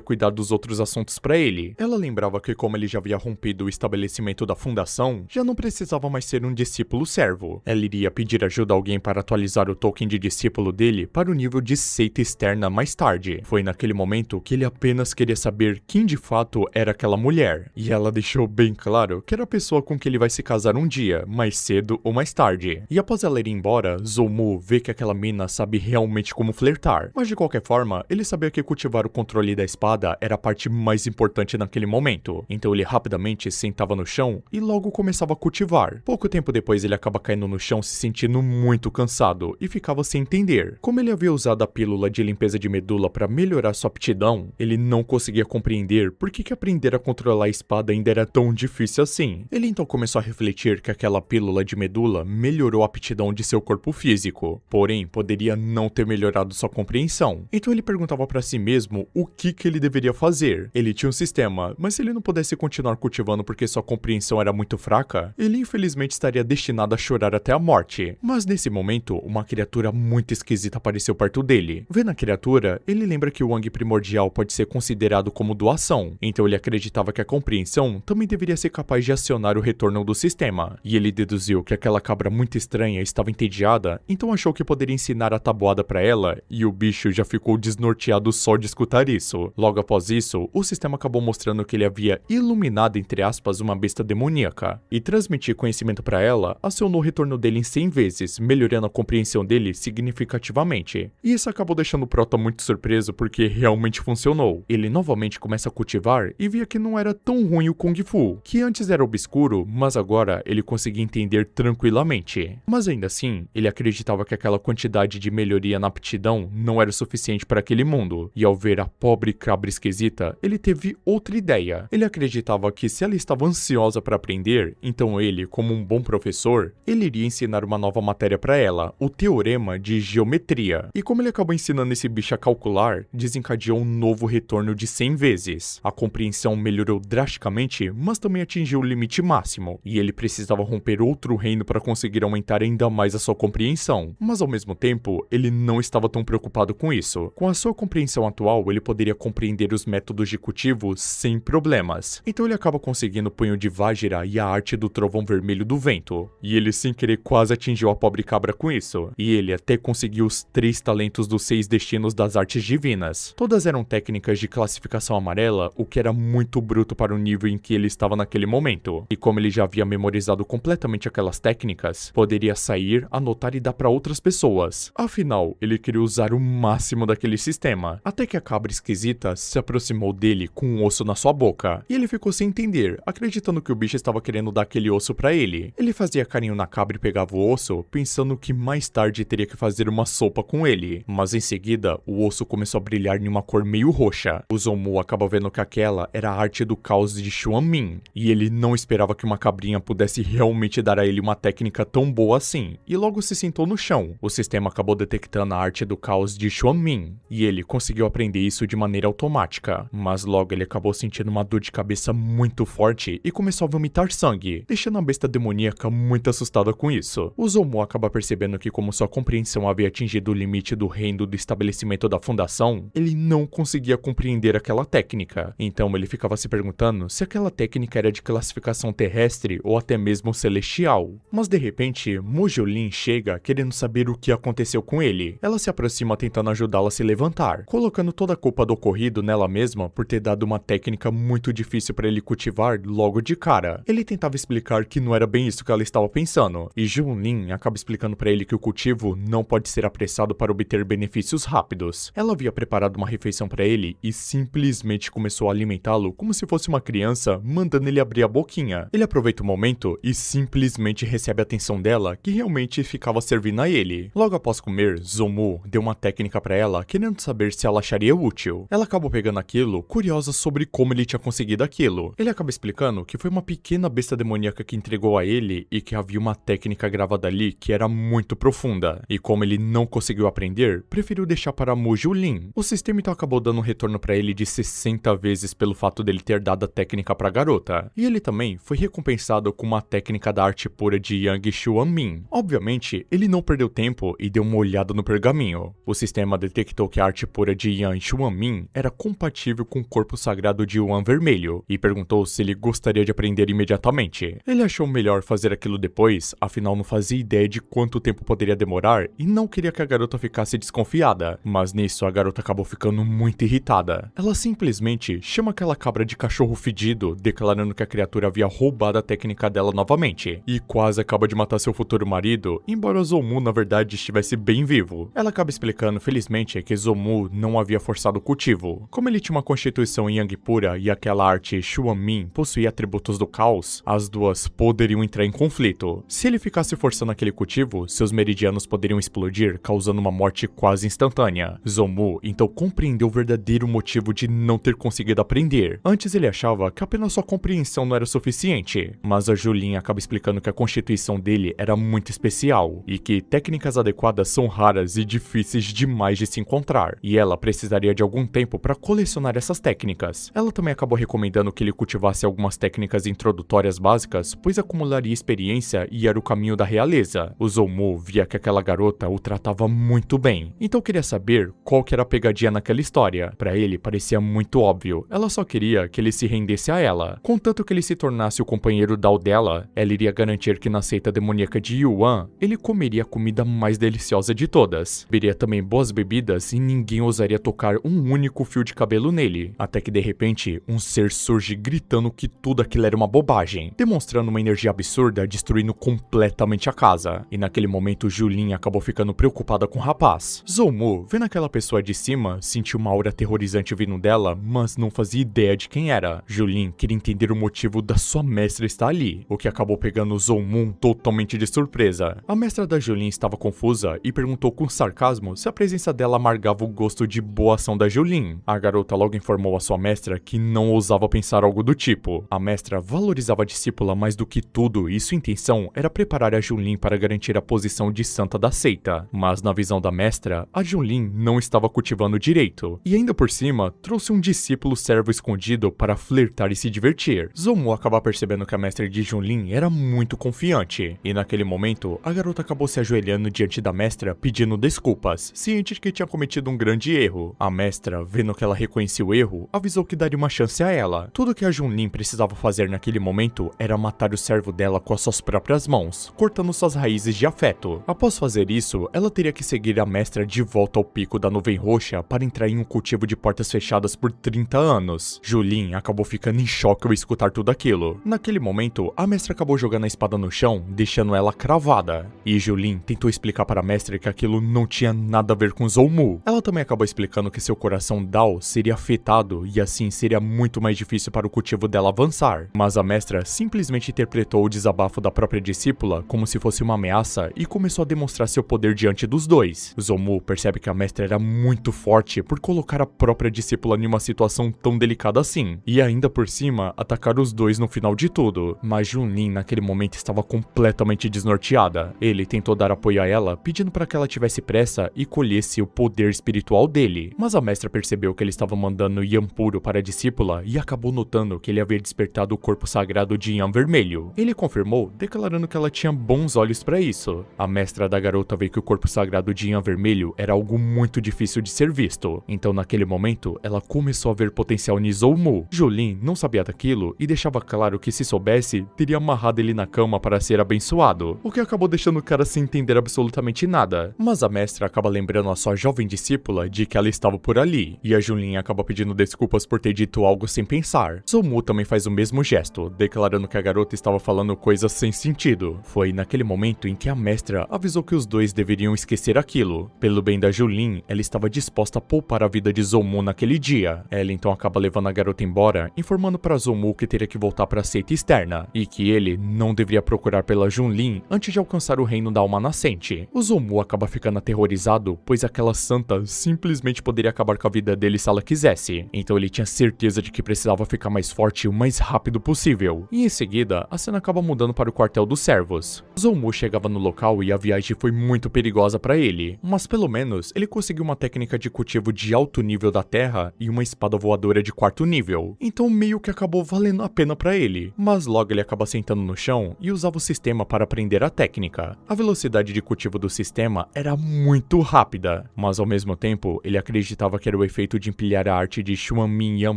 [SPEAKER 1] cuidar dos outros assuntos para ele. Ela lembrava que como ele já havia rompido o estabelecimento da fundação, já não precisava mais ser um discípulo servo. Ela iria pedir ajuda a alguém para atualizar o token de discípulo dele para o nível de seita externa mais tarde. Foi naquele momento que ele apenas queria saber quem de fato era aquela mulher, e ela deixou bem claro que era a pessoa com que ele vai se casar um dia, mais cedo ou mais tarde. E após ela ir embora, Zoumu vê que aquela mina sabe realmente como flertar, mas de qualquer forma, ele sabia que cultivar o controle da espada era a parte mais importante naquele momento, então ele rapidamente sentava no chão e logo começava a cultivar. Pouco tempo depois ele acaba caindo no chão se sentindo muito cansado e ficava sem entender. Como ele havia usado a pílula de limpeza de medula para melhorar sua aptidão, ele não conseguia compreender por que aprender a controlar a espada ainda era tão difícil assim. Ele então começou a refletir que aquela pílula de medula melhorou a aptidão de seu corpo físico, porém poderia não ter melhorado sua compreensão. Então ele perguntava para si mesmo o que ele deveria fazer. Ele tinha um sistema, mas se ele não pudesse continuar cultivando porque sua compreensão era muito fraca, ele infelizmente estaria destinado a chorar até a morte. Mas nesse momento, uma criatura muito esquisita apareceu perto dele. Vendo a criatura, ele lembra que o Wang primordial pode ser considerado como doação, então ele acreditava que a compreensão também deveria ser capaz de acionar o retorno do sistema. E ele deduziu que aquela cabra muito estranha estava entediada, então achou que poderia ensinar a tabuada para ela, e o bicho já ficou desnorteado só de escutar isso. Logo após isso, o sistema acabou mostrando que ele havia iluminado, entre aspas, uma besta demoníaca, e transmitir conhecimento para ela acionou o retorno dele em 100 vezes, melhorando a compreensão dele significativamente. E isso acabou deixando o Prota muito surpreso porque realmente funcionou. Ele novamente começa a cultivar e via que não era tão ruim o Kung Fu, que antes era obscuro, mas agora ele conseguia entender tranquilamente. Mas ainda assim, ele acreditava que aquela quantidade de melhoria na aptidão não era o suficiente para aquele mundo, e ao ver a pobre cabra esquisita, ele teve outra ideia. Ele acreditava que se ela estava ansiosa para aprender, então ele, como um bom professor, ele iria ensinar uma nova matéria para ela, o teorema de geometria. E como ele acabou ensinando esse bicho a calcular, desencadeou um novo retorno de 100 vezes. A compreensão melhorou drasticamente, mas também atingiu o limite máximo, e ele precisava romper outro reino para conseguir aumentar ainda mais a sua compreensão. Mas ao mesmo tempo, ele não estava tão preocupado com isso. Com a sua compreensão atual, ele poderia compreender os métodos de cultivo sem problemas. Então ele acaba conseguindo o punho de Vajra e a arte do trovão vermelho do vento. E ele sem querer quase atingiu a pobre cabra com isso. E ele até conseguiu os 3 talentos dos 6 destinos das artes divinas. Todas eram técnicas de classificação amarela, o que era muito bruto para o nível em que ele estava naquele momento. E como ele já havia memorizado completamente aquelas técnicas, poderia sair, anotar e dar para outras pessoas. Afinal, ele queria usar o máximo daquele sistema. Até que a cabra esquisita se aproximou dele com um osso na sua boca. E ele ficou sem entender, acreditando que o bicho estava querendo dar aquele osso para ele. Ele fazia carinho na cabra e pegava o osso, pensando que mais tarde teria que fazer uma sopa com ele. Mas em seguida, o osso começou a brilhar em uma cor meio roxa. O Zoumu acaba vendo que aquela era a arte do caos de Xuanmin. E ele não esperava que uma cabrinha pudesse realmente dar a ele uma técnica tão boa assim. E logo se sentou no chão. O sistema acabou detectando a arte do caos de Xuanmin. E ele conseguiu aprender isso de maneira automática. Mas logo ele acabou sentindo uma dor de cabeça muito forte e começou a vomitar sangue, deixando a besta demoníaca muito assustada com isso. O Zoumu acaba percebendo que como sua compreensão havia atingido o limite do reino do estabelecimento da fundação, ele não conseguia compreender aquela técnica. Então ele ficava se perguntando se aquela técnica era de classificação terrestre ou até mesmo celestial. Mas de repente, Mujolin chega querendo saber o que aconteceu com ele. Ela se aproxima tentando ajudá-la a se levantar, colocando toda a culpa do ocorrido nela mesma por ter dado uma técnica muito difícil para ele cultivar logo de cara. Ele tentava explicar que não era bem isso que ela estava pensando, e Junlin acaba explicando para ele que o cultivo não pode ser apressado para obter benefícios rápidos. Ela havia preparado uma refeição para ele e simplesmente começou a alimentá-lo como se fosse uma criança, mandando ele abrir a boquinha. Ele aproveita o momento e simplesmente recebe a atenção dela, que realmente ficava servindo a ele. Logo após comer, Zoumu deu uma técnica para ela, querendo saber se ela acharia útil. Ela acabou pegando aquilo, curiosa sobre como ele tinha conseguido aquilo. Ele acaba explicando que foi uma pequena besta demoníaca que entregou a ele e que havia uma técnica gravada ali que era muito profunda. E como ele não conseguiu aprender, preferiu deixar para Mujolin. O sistema então acabou dando um retorno para ele de 60 vezes pelo fato dele ter dado a técnica para a garota. E ele também foi recompensado com uma técnica da arte pura de Yang Xuanmin. Obviamente, ele não perdeu tempo e deu uma olhada no pergaminho. O sistema detectou que a arte pura de Yan Xuanmin era compatível com o corpo sagrado de Yuan Vermelho e perguntou se ele gostaria de aprender imediatamente. Ele achou melhor fazer aquilo depois, afinal não fazia ideia de quanto tempo poderia demorar e não queria que a garota ficasse desconfiada, mas nisso a garota acabou ficando muito irritada. Ela simplesmente chama aquela cabra de cachorro fedido, declarando que a criatura havia roubado a técnica dela novamente, e quase acaba de matar seu futuro marido, embora Zomu na verdade estivesse bem vivo. Ela acaba explicando felizmente que Zomu não havia forçado o cultivo. Como ele tinha uma constituição Yang pura e aquela arte Xuanmin possuía atributos do caos, as duas poderiam entrar em conflito. Se ele ficasse forçando aquele cultivo, seus meridianos poderiam explodir, causando uma morte quase instantânea. Zomu então compreendeu o verdadeiro motivo de não ter conseguido aprender. Antes ele achava que apenas sua compreensão não era suficiente, mas a Julin acaba explicando que a constituição dele era muito especial e que técnicas adequadas são raras e difíceis demais de se encontrar, e ela precisaria de algum tempo para colecionar essas técnicas. Ela também acabou recomendando que ele cultivasse algumas técnicas introdutórias básicas, pois acumularia experiência e era o caminho da realeza. O Zomu via que aquela garota o tratava muito bem, então queria saber qual que era a pegadinha naquela história. Para ele parecia muito óbvio, ela só queria que ele se rendesse a ela. Contanto que ele se tornasse o companheiro Dao dela, ela iria garantir que na seita demoníaca de Yuan, ele comeria a comida mais deliciosa de todas. Beberia também boas bebidas e ninguém ousaria tocar um único fio de cabelo nele. Até que de repente, um ser surge gritando que tudo aquilo era uma bobagem, demonstrando uma energia absurda, destruindo completamente a casa. E naquele momento, Julin acabou ficando preocupada com o rapaz. Zomu, vendo aquela pessoa de cima, sentiu uma aura aterrorizante vindo dela, mas não fazia ideia de quem era. Julin queria entender o motivo da sua mestra estar ali, o que acabou pegando Zomu totalmente de surpresa. A mestra da Julin estava confusa e perguntou com sarcasmo se a presença dela amargava o gosto de boa ação da Julin. A garota logo informou a sua mestra que não ousava pensar algo do tipo. A mestra valorizava a discípula mais do que tudo e sua intenção era preparar a Julin para garantir a posição de santa da seita. Mas na visão da mestra, a Julin não estava cultivando direito, e ainda por cima, trouxe um discípulo servo escondido para flertar e se divertir. Zomu acaba percebendo que a mestra de Julin era muito confiante, e naquele momento, a garota acabou se ajoelhando diante da mestra pedindo desculpas, ciente de que tinha cometido um grande erro. A mestra, vendo que ela reconhecia o erro, avisou que daria uma chance a ela. Tudo que a Julin precisava fazer naquele momento era matar o servo dela com as suas próprias mãos, cortando suas raízes de afeto. Após fazer isso, ela teria que seguir a mestra de volta ao pico da nuvem roxa para entrar em um cultivo de portas fechadas por 30 anos. Julin acabou ficando em choque ao escutar tudo aquilo. Naquele momento, a mestra acabou jogando a espada no chão, deixando ela cravada. E Julin tentou explicar para a mestra que aquilo não tinha nada a ver com Zomu. Ela também acabou explicando que seu coração Dao seria afetado e assim seria muito mais difícil para o cultivo dela avançar. Mas a mestra simplesmente interpretou o desabafo da própria discípula como se fosse uma ameaça e começou a demonstrar seu poder diante dos dois. Zomu percebe que a mestra era muito forte por colocar a própria discípula em uma situação tão delicada assim, e ainda por cima atacar os dois no final de tudo. Mas Junlin naquele momento estava completamente desnorteada. Ele tentou dar apoio a ela, pedindo para que ela tivesse pressa e colhesse o poder espiritual dele. Mas a mestra percebeu que ele estava mandando Yan puro para a discípula e acabou notando que ele havia despertado o corpo sagrado de Yan vermelho. Ele confirmou, declarando que ela tinha bons olhos para isso. A mestra da garota vê que o corpo sagrado de Yan vermelho era algo muito difícil de ser visto. Então naquele momento, ela começou a ver potencial em Zomu. Julin não sabia daquilo e deixava claro que se soubesse, teria amarrado ele na cama para ser abençoado, o que acabou deixando o cara sem entender absolutamente nada. Mas a mestra acaba lembrando a sua jovem discípula de que ela estava por ali, e a Julin acaba pedindo desculpas por ter dito algo sem pensar. Zomu também faz o mesmo gesto, declarando que a garota estava falando coisas sem sentido. Foi naquele momento em que a mestra avisou que os dois deveriam esquecer aquilo. Pelo bem da Julin, ela estava disposta a poupar a vida de Zomu naquele dia. Ela então acaba levando a garota embora, informando para Zomu que teria que voltar para a seita externa, e que ele não deveria procurar pela Junlin antes de alcançar o reino da alma nascente. O Zomu acaba ficando aterrorizado, pois aquela santa simplesmente poderia acabar com a vida dele se ela quisesse. Então ele tinha certeza de que precisava ficar mais forte o mais rápido possível. E em seguida, a cena acaba mudando para o quartel dos servos. Zomu chegava no local e a viagem foi muito perigosa para ele, mas pelo menos ele conseguiu uma técnica de cultivo de alto nível da terra e uma espada voadora de quarto nível. Então meio que acabou valendo a pena para ele. Mas logo ele acaba sentando no chão e usava o sistema para aprender a técnica. A velocidade de cultivo do sistema sistema era muito rápida, mas ao mesmo tempo ele acreditava que era o efeito de empilhar a arte de Xuanmin Yan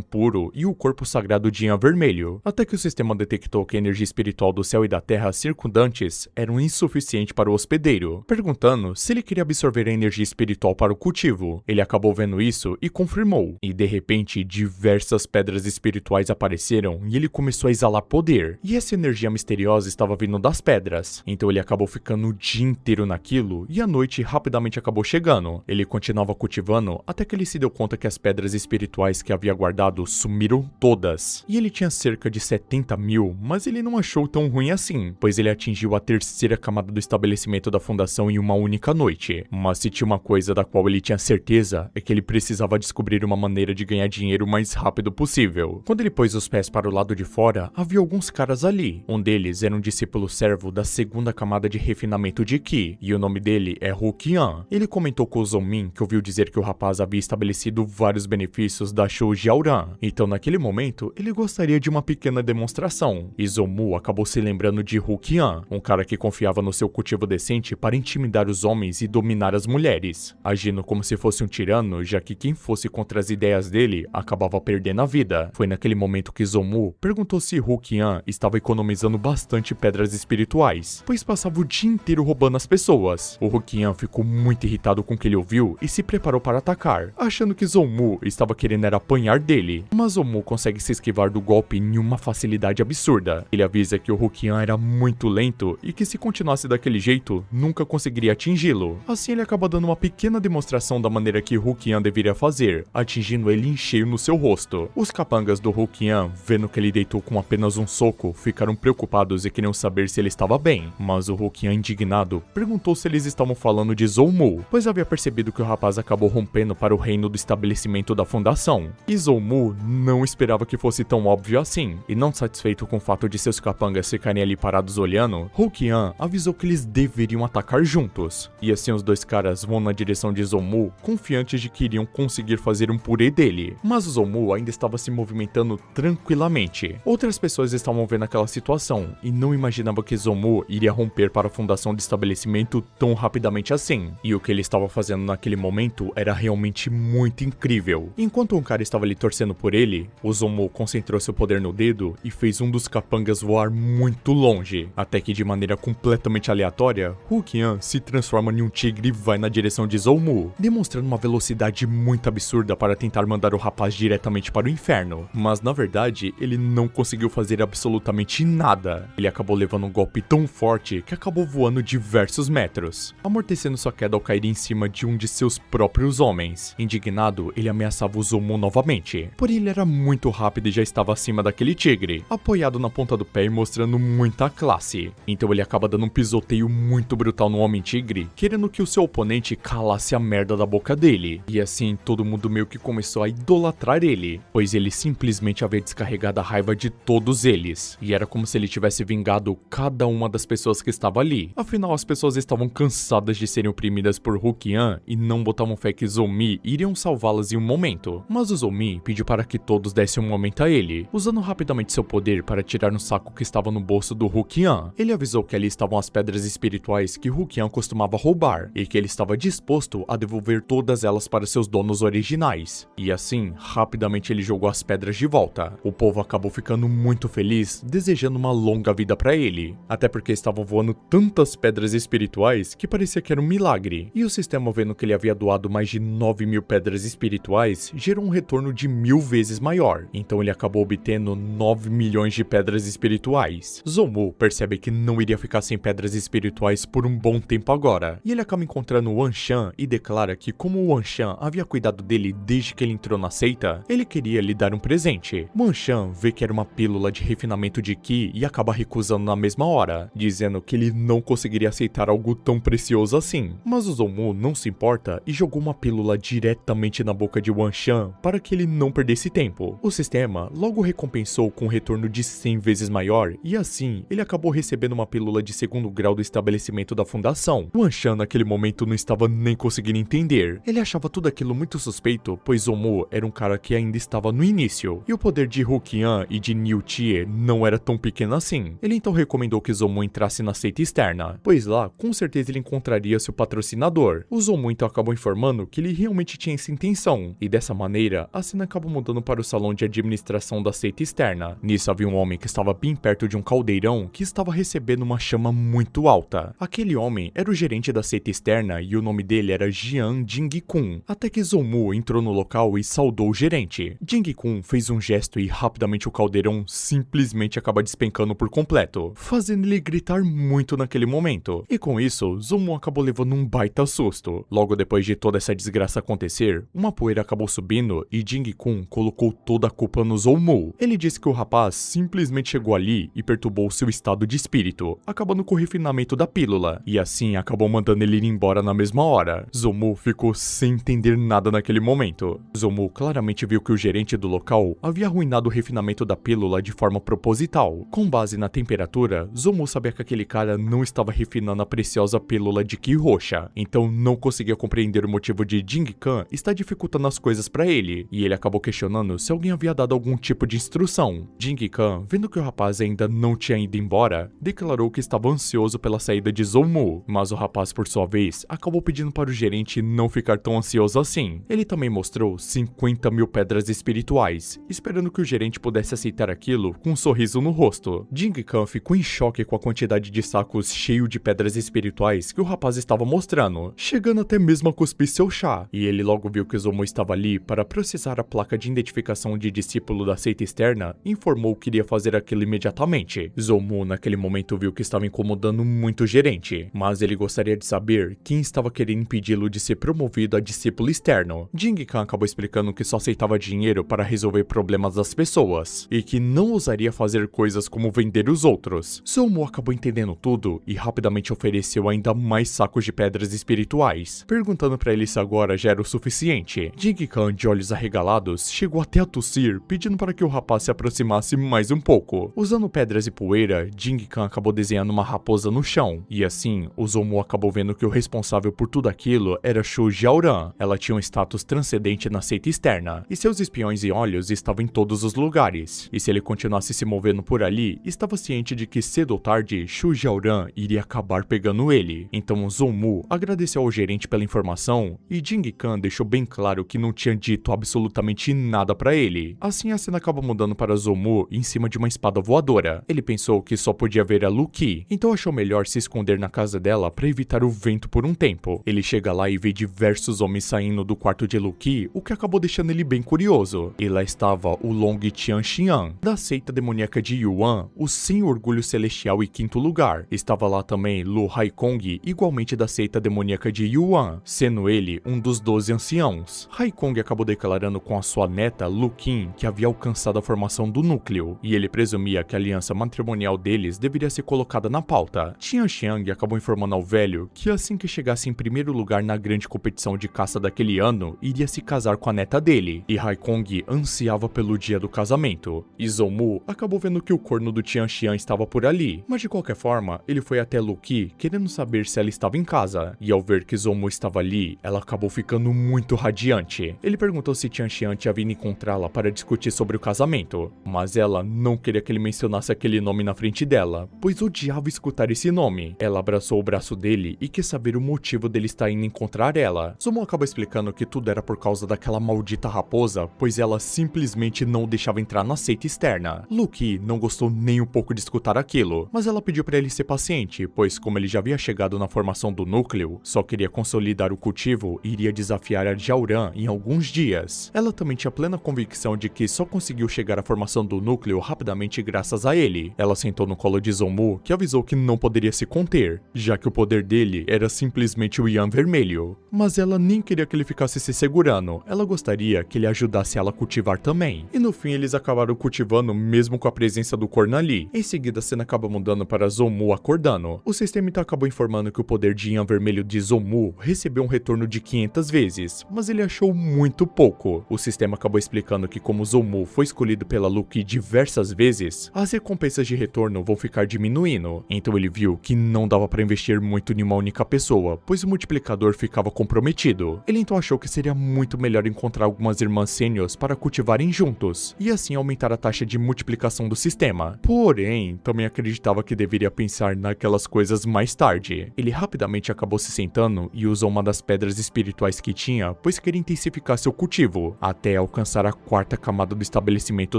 [SPEAKER 1] puro e o corpo sagrado de Yan vermelho, até que o sistema detectou que a energia espiritual do céu e da terra circundantes eram insuficiente para o hospedeiro, perguntando se ele queria absorver a energia espiritual para o cultivo. Ele acabou vendo isso e confirmou, e de repente diversas pedras espirituais apareceram e ele começou a exalar poder, e essa energia misteriosa estava vindo das pedras, então ele acabou ficando o dia inteiro naquilo e a noite rapidamente acabou chegando. Ele continuava cultivando até que ele se deu conta que as pedras espirituais que havia guardado sumiram todas, e ele tinha cerca de 70 mil, mas ele não achou tão ruim assim, pois ele atingiu a terceira camada do estabelecimento da fundação em uma única noite. Mas se tinha uma coisa da qual ele tinha certeza, é que ele precisava descobrir uma maneira de ganhar dinheiro o mais rápido possível. Quando ele pôs os pés para o lado de fora, havia alguns caras ali. Um deles era um discípulo servo da segunda camada de refinamento de Qi, e o nome dele é Hu Qian. Ele comentou com o Zhongmin que ouviu dizer que o rapaz havia estabelecido vários benefícios da Shou Jiaoran, então naquele momento ele gostaria de uma pequena demonstração. E Zhongmu acabou se lembrando de Hu Qian, um cara que confiava no seu cultivo decente para intimidar os homens e dominar as mulheres, agindo como se fosse um tirano, já que quem fosse contra as ideias dele acabava perdendo a vida. Foi naquele momento que Zhongmu perguntou se Hu Qian estava economizando bastante pedras espirituais, pois passava o dia inteiro roubando as pessoas. O Hu Qian ficou muito irritado com o que ele ouviu e se preparou para atacar, achando que Zhongmu estava querendo era apanhar dele, mas Zhongmu consegue se esquivar do golpe em uma facilidade absurda. Ele avisa que o Hu Qian era muito lento e que se continuasse daquele jeito, nunca conseguiria atingi-lo. Assim ele acaba dando uma pequena demonstração da maneira que Hu Qian deveria fazer, atingindo ele em cheio no seu rosto. Os capangas do Hu Qian, vendo que ele deitou com apenas um soco, ficaram preocupados e queriam saber se ele estava bem, mas o Hu Qian, indignado, perguntou se eles estavam falando de Zhongmu, pois havia percebido que o rapaz acabou rompendo para o reino do estabelecimento da fundação. E Zhongmu não esperava que fosse tão óbvio assim, e não satisfeito com o fato de seus capangas ficarem ali parados olhando, Hu Qian avisou que eles deveriam atacar juntos. E assim os dois caras vão na direção de Zhongmu, confiantes de que iriam conseguir fazer um purê dele. Mas Zhongmu ainda estava se movimentando tranquilamente. Outras pessoas estavam vendo aquela situação e não imaginavam que Zhongmu iria romper para a fundação do estabelecimento tão rapidamente assim. E o que ele estava fazendo naquele momento era realmente muito incrível. Enquanto um cara estava ali torcendo por ele, o Zhongmu concentrou seu poder no dedo e fez um dos capangas voar muito longe, até que de maneira completamente aleatória, Hu Qian se transforma em um tigre e vai na direção de Zhongmu, demonstrando uma velocidade muito absurda para tentar mandar o rapaz diretamente para o inferno. Mas na verdade, ele não conseguiu fazer absolutamente nada. Ele acabou levando um golpe tão forte que acabou voando diversos metros, amortecendo sua queda ao cair em cima de um de seus próprios homens. Indignado, ele ameaçava o Zhongmu novamente, porém ele era muito rápido e já estava acima daquele tigre, apoiado na ponta do pé e mostrando muita classe. Então ele acaba dando um pisoteio muito brutal no Homem-Tigre, querendo que o seu oponente calasse a merda da boca dele. E assim todo mundo meio que começou a idolatrar ele, pois ele simplesmente havia descarregado a raiva de todos eles, e era como se ele tivesse vingado cada uma das pessoas que estava ali. Afinal, as pessoas estavam cansadas de serem oprimidas por Hu Qian e não botavam fé que Zhongmi iriam salvá-las em um momento. Mas o Zhongmi pediu para que todos dessem um momento a ele, usando rapidamente seu poder para tirar um saco que estava no bolso do Hu Qian. Ele avisou que ali estavam as pedras espirituais que Hu Qian costumava roubar, e que ele estava disposto a devolver todas elas para seus donos originais. E assim, rapidamente ele jogou as pedras de volta. O povo acabou ficando muito feliz, desejando uma longa vida para ele, até porque estavam voando tantas pedras espirituais que parecia que era um milagre. E o sistema, vendo que ele havia doado mais de 9.000 pedras espirituais, gerou um retorno de 1000 vezes maior. Então ele acabou obtendo 9 milhões de pedras espirituais. Zhongmu percebe que não iria ficar sem pedras espirituais por um bom tempo agora, e ele acaba encontrando Wan Shan e declara que como o Wan Shan havia cuidado dele desde que ele entrou na seita, ele queria lhe dar um presente. Wan Shan vê que era uma pílula de refinamento de Qi e acaba recusando na mesma hora, dizendo que ele não conseguiria aceitar algo tão precioso assim. Mas o Zhongmu não se importa e jogou uma pílula diretamente na boca de Wan Shan para que ele não perdesse tempo. O sistema logo recompensou com um retorno de 100 vezes maior, e assim ele acabou recebendo uma pílula de segundo grau do estabelecimento da fundação. Wan Shan naquele momento não estava nem conseguindo entender. Ele achava tudo aquilo muito suspeito, pois Zhongmu era um cara que ainda estava no início, e o poder de Hu Qian e de Niu Tie não era tão pequeno assim. Ele então recomendou que Zhongmu entrasse na seita externa, pois lá com certeza ele encontraria mostraria seu patrocinador. O Zomu então acabou informando que ele realmente tinha essa intenção, e dessa maneira, a cena acabou mudando para o salão de administração da seita externa. Nisso havia um homem que estava bem perto de um caldeirão que estava recebendo uma chama muito alta. Aquele homem era o gerente da seita externa e o nome dele era Jian Jing-kun. Até que Zomu entrou no local e saudou o gerente. Jing-kun fez um gesto e rapidamente o caldeirão simplesmente acaba despencando por completo, fazendo ele gritar muito naquele momento. E com isso, Zomu acabou levando um baita susto. Logo depois de toda essa desgraça acontecer, uma poeira acabou subindo e Jing-kun colocou toda a culpa no Zomu. Ele disse que o rapaz simplesmente chegou ali e perturbou seu estado de espírito, acabando com o refinamento da pílula, e assim acabou mandando ele ir embora na mesma hora. Zomu ficou sem entender nada naquele momento. Zomu claramente viu que o gerente do local havia arruinado o refinamento da pílula de forma proposital. Com base na temperatura, Zomu sabia que aquele cara não estava refinando a preciosa pílula de Ki roxa, então não conseguia compreender o motivo de Jing-kun estar dificultando as coisas para ele, e ele acabou questionando se alguém havia dado algum tipo de instrução. Jing-kun, vendo que o rapaz ainda não tinha ido embora, declarou que estava ansioso pela saída de Zomu, mas o rapaz, por sua vez, acabou pedindo para o gerente não ficar tão ansioso assim. Ele também mostrou 50.000 pedras espirituais, esperando que o gerente pudesse aceitar aquilo com um sorriso no rosto. Jing-kun ficou em choque com a quantidade de sacos cheios de pedras espirituais que o rapaz estava mostrando, chegando até mesmo a cuspir seu chá, e ele logo viu que Zomu estava ali para processar a placa de identificação de discípulo da seita externa e informou que iria fazer aquilo imediatamente. Zomu naquele momento viu que estava incomodando muito o gerente, mas ele gostaria de saber quem estava querendo impedi-lo de ser promovido a discípulo externo. Jing-kun acabou explicando que só aceitava dinheiro para resolver problemas das pessoas, e que não ousaria fazer coisas como vender os outros. Zomu acabou entendendo tudo e rapidamente ofereceu ainda mais sacos de pedras espirituais, perguntando para ele se agora já era o suficiente. Jing-kun, de olhos arregalados, chegou até a tossir, pedindo para que o rapaz se aproximasse mais um pouco. Usando pedras e poeira, Jing-kun acabou desenhando uma raposa no chão, e assim, o Zomu acabou vendo que o responsável por tudo aquilo era Shu Jiaoran. Ela tinha um status transcendente na seita externa, e seus espiões e olhos estavam em todos os lugares, e se ele continuasse se movendo por ali, estava ciente de que cedo ou tarde, Shu Jiaoran iria acabar pegando ele. Então Zomu agradeceu ao gerente pela informação, e Jing-kun deixou bem claro que não tinha dito absolutamente nada pra ele. Assim a cena acaba mudando para Zomu em cima de uma espada voadora. Ele pensou que só podia ver a Luki, então achou melhor se esconder na casa dela para evitar o vento por um tempo. Ele chega lá e vê diversos homens saindo do quarto de Luki, o que acabou deixando ele bem curioso. E lá estava o Long Tianxian, da seita demoníaca de Yuan, o sem orgulho celestial e quinto lugar. Estava lá também Lu Haikong, igualmente da seita demoníaca de Yuan, sendo ele um dos 12 anciãos. Haikong acabou declarando com a sua neta Lu Qin que havia alcançado a formação do núcleo, e ele presumia que a aliança matrimonial deles deveria ser colocada na pauta. Tianxiang acabou informando ao velho que assim que chegasse em primeiro lugar na grande competição de caça daquele ano, iria se casar com a neta dele, e Haikong ansiava pelo dia do casamento. E Zomu acabou vendo que o corno do Tianxiang estava por ali, mas de qualquer forma, ele foi até Luki querendo saber se ela estava em casa, e ao ver que Zomu estava ali, ela acabou ficando muito radiante. Ele perguntou se Tianxiang tinha vindo encontrá-la para discutir sobre o casamento, mas ela não queria que ele mencionasse aquele nome na frente dela, pois odiava escutar esse nome. Ela abraçou o braço dele e quis saber o motivo dele estar indo encontrar ela. Zomu acabou explicando que tudo era por causa daquela maldita raposa, pois ela simplesmente não o deixava entrar na seita externa. Luki não gostou nem um pouco de escutar aquilo, mas ela pediu para ele ser paciente, pois como ele já havia chegado na formação do núcleo, só queria consolidar o cultivo e iria desafiar a Jiaoran em alguns dias. Ela também tinha plena convicção de que só conseguiu chegar à formação do núcleo rapidamente graças a ele. Ela sentou no colo de Zomu, que avisou que não poderia se conter, já que o poder dele era simplesmente o Yan vermelho. Mas ela nem queria que ele ficasse se segurando, ela gostaria que ele ajudasse ela a cultivar também. E no fim eles acabaram cultivando mesmo com a presença do corno ali. Em seguida a cena acaba mudando para Zomu acordando. O sistema então acabou informando que o poder de Yan vermelho de Zomu recebeu um retorno de 500 vezes, mas ele achou muito pouco. O sistema acabou explicando que como Zomu foi escolhido pela Luki diversas vezes, as recompensas de retorno vão ficar diminuindo. Então ele viu que não dava para investir muito em uma única pessoa, pois o multiplicador ficava comprometido. Ele então achou que seria muito melhor encontrar algumas irmãs sêniores para cultivarem juntos, e assim aumentar a taxa de multiplicação do sistema. Porém, também acreditava que deveria pensar naquelas coisas mais tarde. Ele rapidamente acabou se sentando e usou uma das pedras espirituais que tinha, pois queria intensificar seu cultivo, até alcançar a quarta camada do estabelecimento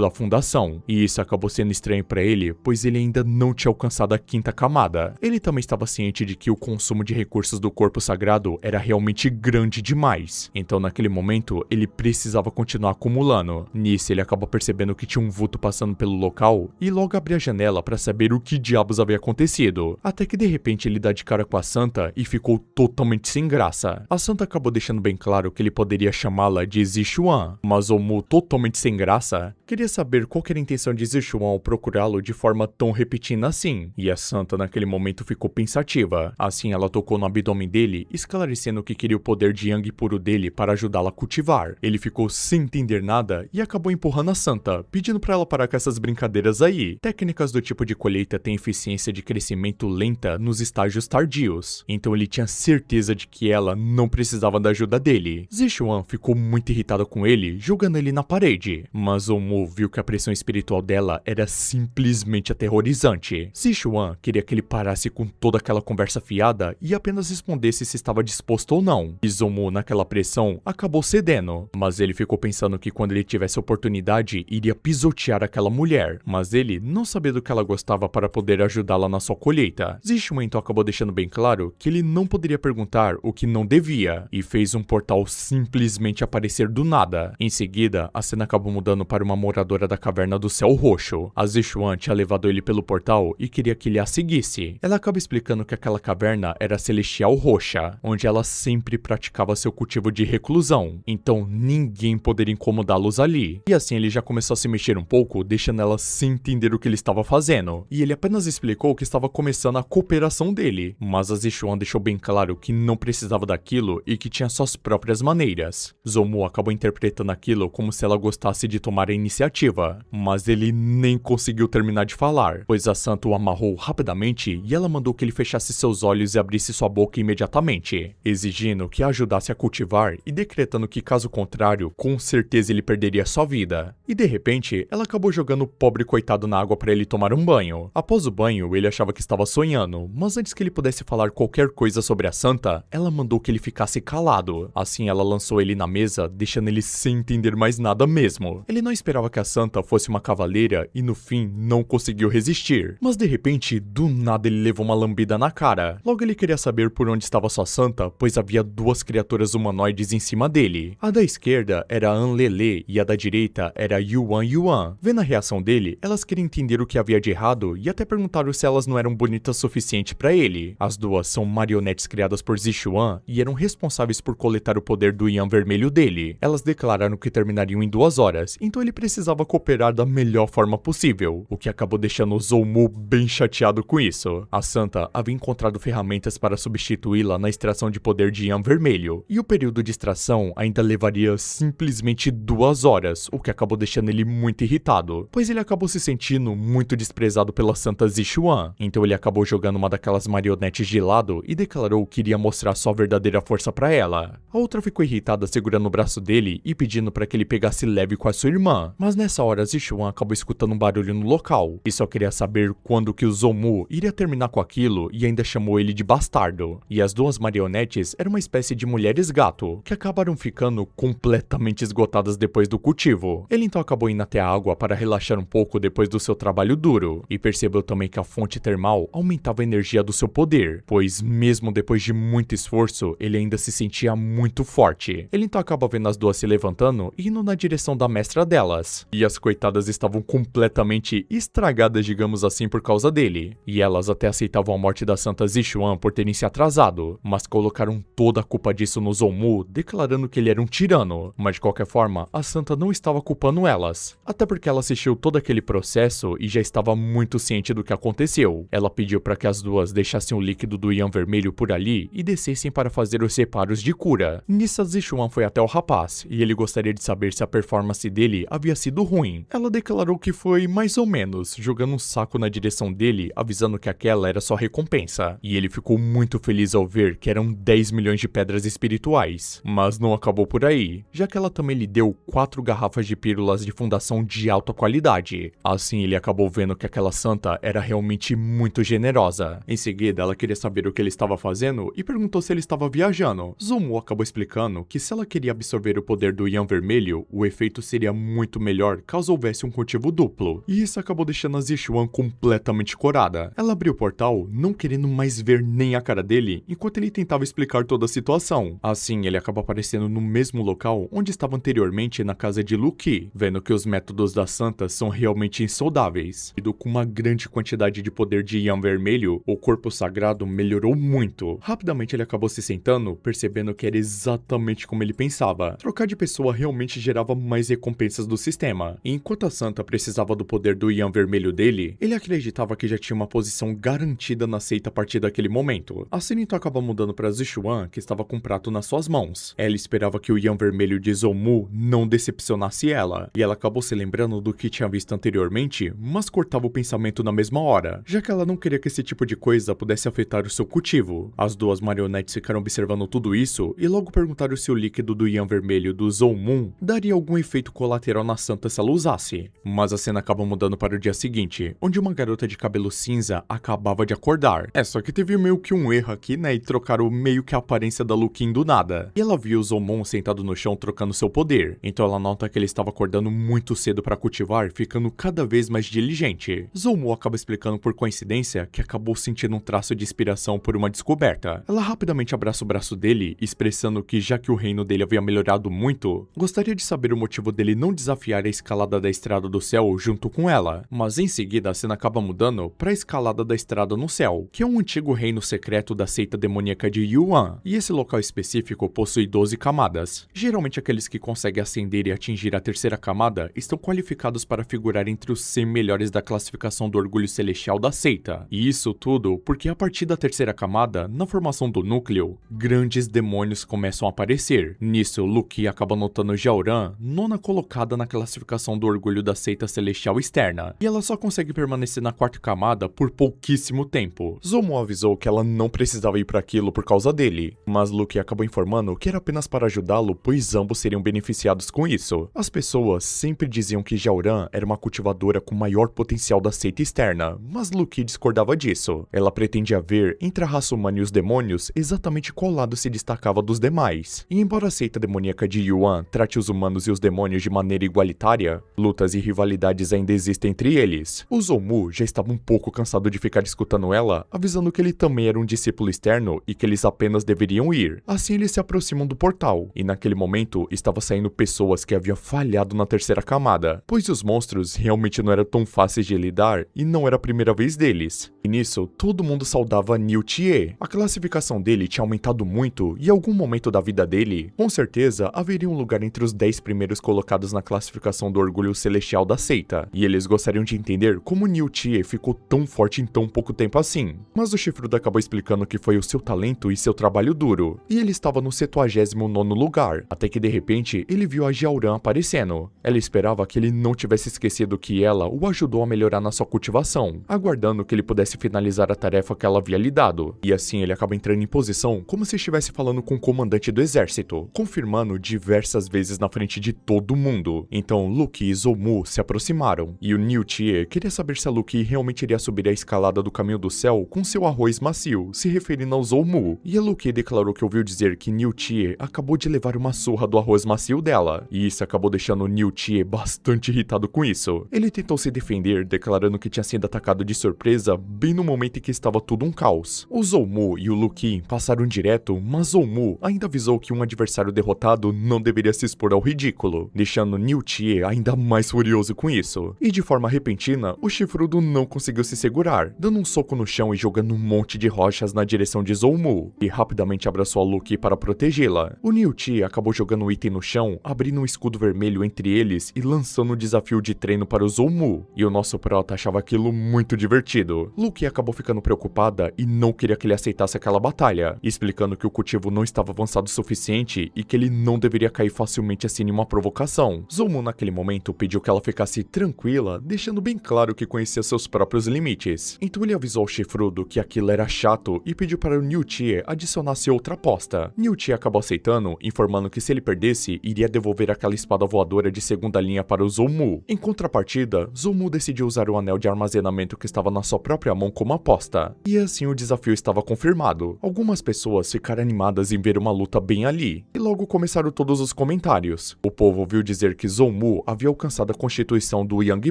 [SPEAKER 1] da fundação. E isso acabou sendo estranho para ele, pois ele ainda não tinha alcançado a quinta camada. Ele também estava ciente de que o consumo de recursos do corpo sagrado era realmente grande demais. Então naquele momento, ele precisava continuar acumulando. Nisso ele acabou percebendo que tinha um vulto passando pelo local e logo abriu a janela para saber o que diabos havia acontecido. Até que de repente ele dá de cara com a Santa e ficou totalmente sem graça. A Santa acabou deixando bem claro que ele poderia chamá-la de Zichuan, mas Omu, totalmente sem graça, queria saber qual que era a intenção de Zichuan ao procurá-lo de forma tão repetida assim. E a Santa naquele momento ficou pensativa. Assim ela tocou no abdômen dele, esclarecendo que queria o poder de Yang puro dele para ajudá-la a cultivar. Ele ficou sem entender nada e acabou empurrando a Santa, pedindo para ela parar com essas brincadeiras aí. Técnicas do tipo de colheita têm eficiência de crescimento lenta nos estágios tardios, então ele tinha certeza de que ela não precisava da ajuda dele. Zichuan ficou muito irritado com ele, jogando ele na parede, mas Omu viu que a pressão espiritual dela era simplesmente aterrorizante. Zichuan queria que ele parasse com toda aquela conversa fiada e apenas respondesse se estava disposto ou não. E Omu, naquela pressão, acabou cedendo, mas ele ficou pensando que quando ele tivesse oportunidade, iria pisotear aquela mulher, mas ele não sabia do que ela gostava para poder ajudá-la na sua colheita. Zichuan então acabou deixando bem claro que ele não poderia perguntar o que não devia, e fez um portal simplesmente aparecer do nada. Em seguida, a cena acabou mudando para uma moradora da caverna do céu roxo. A Zichuan tinha levado ele pelo portal e queria que ele a seguisse. Ela acaba explicando que aquela caverna era celestial roxa, onde ela sempre praticava seu cultivo de reclusão, então ninguém poderia incomodá-los ali. E assim ele já começou a se mexer um pouco, deixando ela sem entender o que ele estava fazendo, e ele apenas explicou que estava começando a cooperação dele, mas a Zichuan deixou bem claro que não precisava daquilo e que tinha suas próprias maneiras. Omu acabou interpretando aquilo como se ela gostasse de tomar a iniciativa, mas ele nem conseguiu terminar de falar, pois a Santa o amarrou rapidamente e ela mandou que ele fechasse seus olhos e abrisse sua boca imediatamente, exigindo que a ajudasse a cultivar e decretando que caso contrário, com certeza ele perderia sua vida. E de repente, ela acabou jogando o pobre coitado na água para ele tomar um banho. Após o banho, ele achava que estava sonhando, mas antes que ele pudesse falar qualquer coisa sobre a Santa, ela mandou que ele ficasse calado. Assim ela lançou ele na mesa, deixando ele sem entender mais nada mesmo. Ele não esperava que a Santa fosse uma cavaleira e no fim não conseguiu resistir. Mas de repente, do nada ele levou uma lambida na cara. Logo ele queria saber por onde estava sua Santa, pois havia duas criaturas humanoides em cima dele. A da esquerda era Anlele e a da direita era Yuan Yuan. Vendo a reação dele, elas queriam entender o que havia de errado e até perguntaram se elas não eram bonitas o suficiente para ele. As duas são marionetes criadas por Zichuan e eram responsáveis por coletar o poder do Yan vermelho dele. Elas declararam que terminariam em 2 horas, então ele precisava cooperar da melhor forma possível, o que acabou deixando Omu bem chateado com isso. A Santa havia encontrado ferramentas para substituí-la na extração de poder de Yan vermelho, e o período de extração ainda levaria simplesmente 2 horas, o que acabou deixando ele muito irritado, pois ele acabou se sentindo muito desprezado pela Santa Zichuan. Então ele acabou jogando uma daquelas marionetes de lado e declarou que iria mostrar sua verdadeira força para ela. A outra ficou irritada segurando o braço dele e pedindo para que ele pegasse leve com a sua irmã, mas nessa hora Zichuan acabou escutando um barulho no local e só queria saber quando que o Omu iria terminar com aquilo e ainda chamou ele de bastardo. E as duas marionetes eram uma espécie de mulheres gato, que acabaram ficando completamente esgotadas depois do cultivo. Ele então acabou indo até a água para relaxar um pouco depois do seu trabalho duro, e percebeu também que a fonte termal aumentava a energia do seu poder, pois mesmo depois de muito esforço, ele ainda se sentia muito forte. Ele então acaba vendo as duas se levantando e indo na direção da mestra delas, e as coitadas estavam completamente estragadas, digamos assim, por causa dele, e elas até aceitavam a morte da Santa Zichuan por terem se atrasado, mas colocaram toda a culpa disso no Omu, declarando que ele era um tirano. Mas de qualquer forma, a Santa não estava culpando elas, até porque ela assistiu todo aquele processo e já estava muito ciente do que aconteceu. Ela pediu para que as duas deixassem o líquido do Yan vermelho por ali e descessem para fazer os reparos de cura. Nisso a Zichuan foi até o rapaz, e ele gostaria de saber se a performance dele havia sido ruim. Ela declarou que foi mais ou menos, jogando um saco na direção dele, avisando que aquela era sua recompensa, e ele ficou muito feliz ao ver que eram 10 milhões de pedras espirituais. Mas não acabou por aí, já que ela também lhe deu 4 garrafas de pílulas de fundação de alta qualidade. Assim ele acabou vendo que aquela santa era realmente muito generosa. Em seguida, ela queria saber saber o que ele estava fazendo e perguntou se ele estava viajando. Zoumu acabou explicando que se ela queria absorver o poder do Yan Vermelho, o efeito seria muito melhor caso houvesse um cultivo duplo. E isso acabou deixando a Zixuan completamente corada. Ela abriu o portal, não querendo mais ver nem a cara dele, enquanto ele tentava explicar toda a situação. Assim, ele acaba aparecendo no mesmo local onde estava anteriormente na casa de Lu Qi, vendo que os métodos da Santa são realmente insondáveis. E com uma grande quantidade de poder de Yan Vermelho, o corpo sagrado melhorou muito. Rapidamente ele acabou se sentando, percebendo que era exatamente como ele pensava. Trocar de pessoa realmente gerava mais recompensas do sistema. E enquanto a Santa precisava do poder do Yan Vermelho dele, ele acreditava que já tinha uma posição garantida na seita a partir daquele momento. A cena então acaba mudando para Zixuan, que estava com um prato nas suas mãos. Ela esperava que o Yan Vermelho de Zoumu não decepcionasse ela, e ela acabou se lembrando do que tinha visto anteriormente, mas cortava o pensamento na mesma hora, já que ela não queria que esse tipo de coisa pudesse afetar o seu cultivo. As duas marionetes ficaram observando tudo isso e logo perguntaram se o líquido do Yan Vermelho do Zoumu daria algum efeito colateral na Santa se ela usasse. Mas a cena acaba mudando para o dia seguinte, onde uma garota de cabelo cinza acabava de acordar. Só que teve meio que um erro aqui, né, e trocaram meio que a aparência da Lu Qi do nada. E ela viu o Zoumon sentado no chão trocando seu poder, então ela nota que ele estava acordando muito cedo para cultivar, ficando cada vez mais diligente. Zoumu acaba explicando por coincidência que acabou sentindo um traço de inspiração por uma descoberta. Ela rapidamente abraça o braço dele, expressando que já que o reino dele havia melhorado muito, gostaria de saber o motivo dele não desafiar a escalada da Estrada do Céu junto com ela. Mas em seguida a cena acaba mudando para a escalada da Estrada no Céu, que é um antigo reino secreto da seita demoníaca de Yuan, e esse local específico possui 12 camadas. Geralmente aqueles que conseguem ascender e atingir a terceira camada estão qualificados para figurar entre os 100 melhores da classificação do orgulho celestial da seita. E isso tudo porque a partir da terceira camada, na formação do núcleo, grandes demônios começam a aparecer. Nisso, Lu Qi acaba notando Xiaoran, nona colocada na classificação do orgulho da seita celestial externa, e ela só consegue permanecer na quarta camada por pouquíssimo tempo. Zoumu avisou que ela não precisava ir para aquilo por causa dele, mas Lu Qi acabou informando que era apenas para ajudá-lo, pois ambos seriam beneficiados com isso. As pessoas sempre diziam que Xiaoran era uma cultivadora com maior potencial da seita externa, mas Lu Qi discordava disso. Ela pretendia ver entre a raça humana e os demônios exatamente qual lado se destacava dos demais. E embora a seita demoníaca de Yuan trate os humanos e os demônios de maneira igualitária, lutas e rivalidades ainda existem entre eles. O Zoumu já estava um pouco cansado de ficar escutando ela, avisando que ele também era um discípulo externo e que eles apenas deveriam ir. Assim eles se aproximam do portal, e naquele momento estava saindo pessoas que haviam falhado na terceira camada, pois os monstros realmente não eram tão fáceis de lidar e não era a primeira vez deles. E nisso, todo mundo saudava Niu Tie. A classificação dele tinha aumentado muito e em algum momento da vida dele, com certeza, haveria um lugar entre os 10 primeiros colocados na classificação do orgulho celestial da seita, e eles gostariam de entender como Niu Tie ficou tão forte em tão pouco tempo assim. Mas o chifrudo acabou explicando que foi o seu talento e seu trabalho duro, e ele estava no 79º lugar, até que de repente ele viu a Xiaoran aparecendo. Ela esperava que ele não tivesse esquecido que ela o ajudou a melhorar na sua cultivação, aguardando que ele pudesse finalizar a tarefa que ela havia lhe dado, e assim ele acaba entrando em posição como se estivesse falando com o comandante do exército, confirmando diversas vezes na frente de todo mundo. Então Lu Qi e Zoumu se aproximaram, e o Niu Tie queria saber se a Lu Qi realmente iria subir a escalada do caminho do céu com seu arroz macio, se referindo ao Zoumu, e a Lu Qi declarou que ouviu dizer que Niu Tie acabou de levar uma surra do arroz macio dela, e isso acabou deixando o Niu Tie bastante irritado com isso. Ele tentou se defender, declarando que tinha sido atacado de surpresa bem no momento em que estava tudo um caos. O Zoumu e o Lu Qi passaram direto, mas Zoumu ainda avisou que um adversário derrotado não deveria se expor ao ridículo, deixando Niu Tie ainda mais furioso com isso. E de forma repentina, o chifrudo não conseguiu se segurar, dando um soco no chão e jogando um monte de rochas na direção de Zoumu, e rapidamente abraçou a Lu Qi para protegê-la. O Niu Tie acabou jogando um item no chão, abrindo um escudo vermelho entre eles e lançando um desafio de treino para o Zoumu, e o nosso prota achava aquilo muito divertido. Lu Qi acabou ficando preocupada e não queria que ele aceitasse aquela batalha, explicando que o cultivo não estava avançado o suficiente e que ele não deveria cair facilmente assim em uma provocação. Zoumu naquele momento pediu que ela ficasse tranquila, deixando bem claro que conhecia seus próprios limites. Então ele avisou ao chifrudo que aquilo era chato e pediu para o Niu Tie adicionasse outra aposta. Niu Tie acabou aceitando, informando que se ele perdesse, iria devolver aquela espada voadora de segunda linha para o Zoumu. Em contrapartida, Zoumu decidiu usar o anel de armazenamento que estava na sua própria mão como aposta. E assim o desafio estava confirmado. Algumas pessoas ficaram animadas em ver uma luta bem ali, e logo começaram todos os comentários. O povo ouviu dizer que Zhou-Mu havia alcançado a constituição do Yang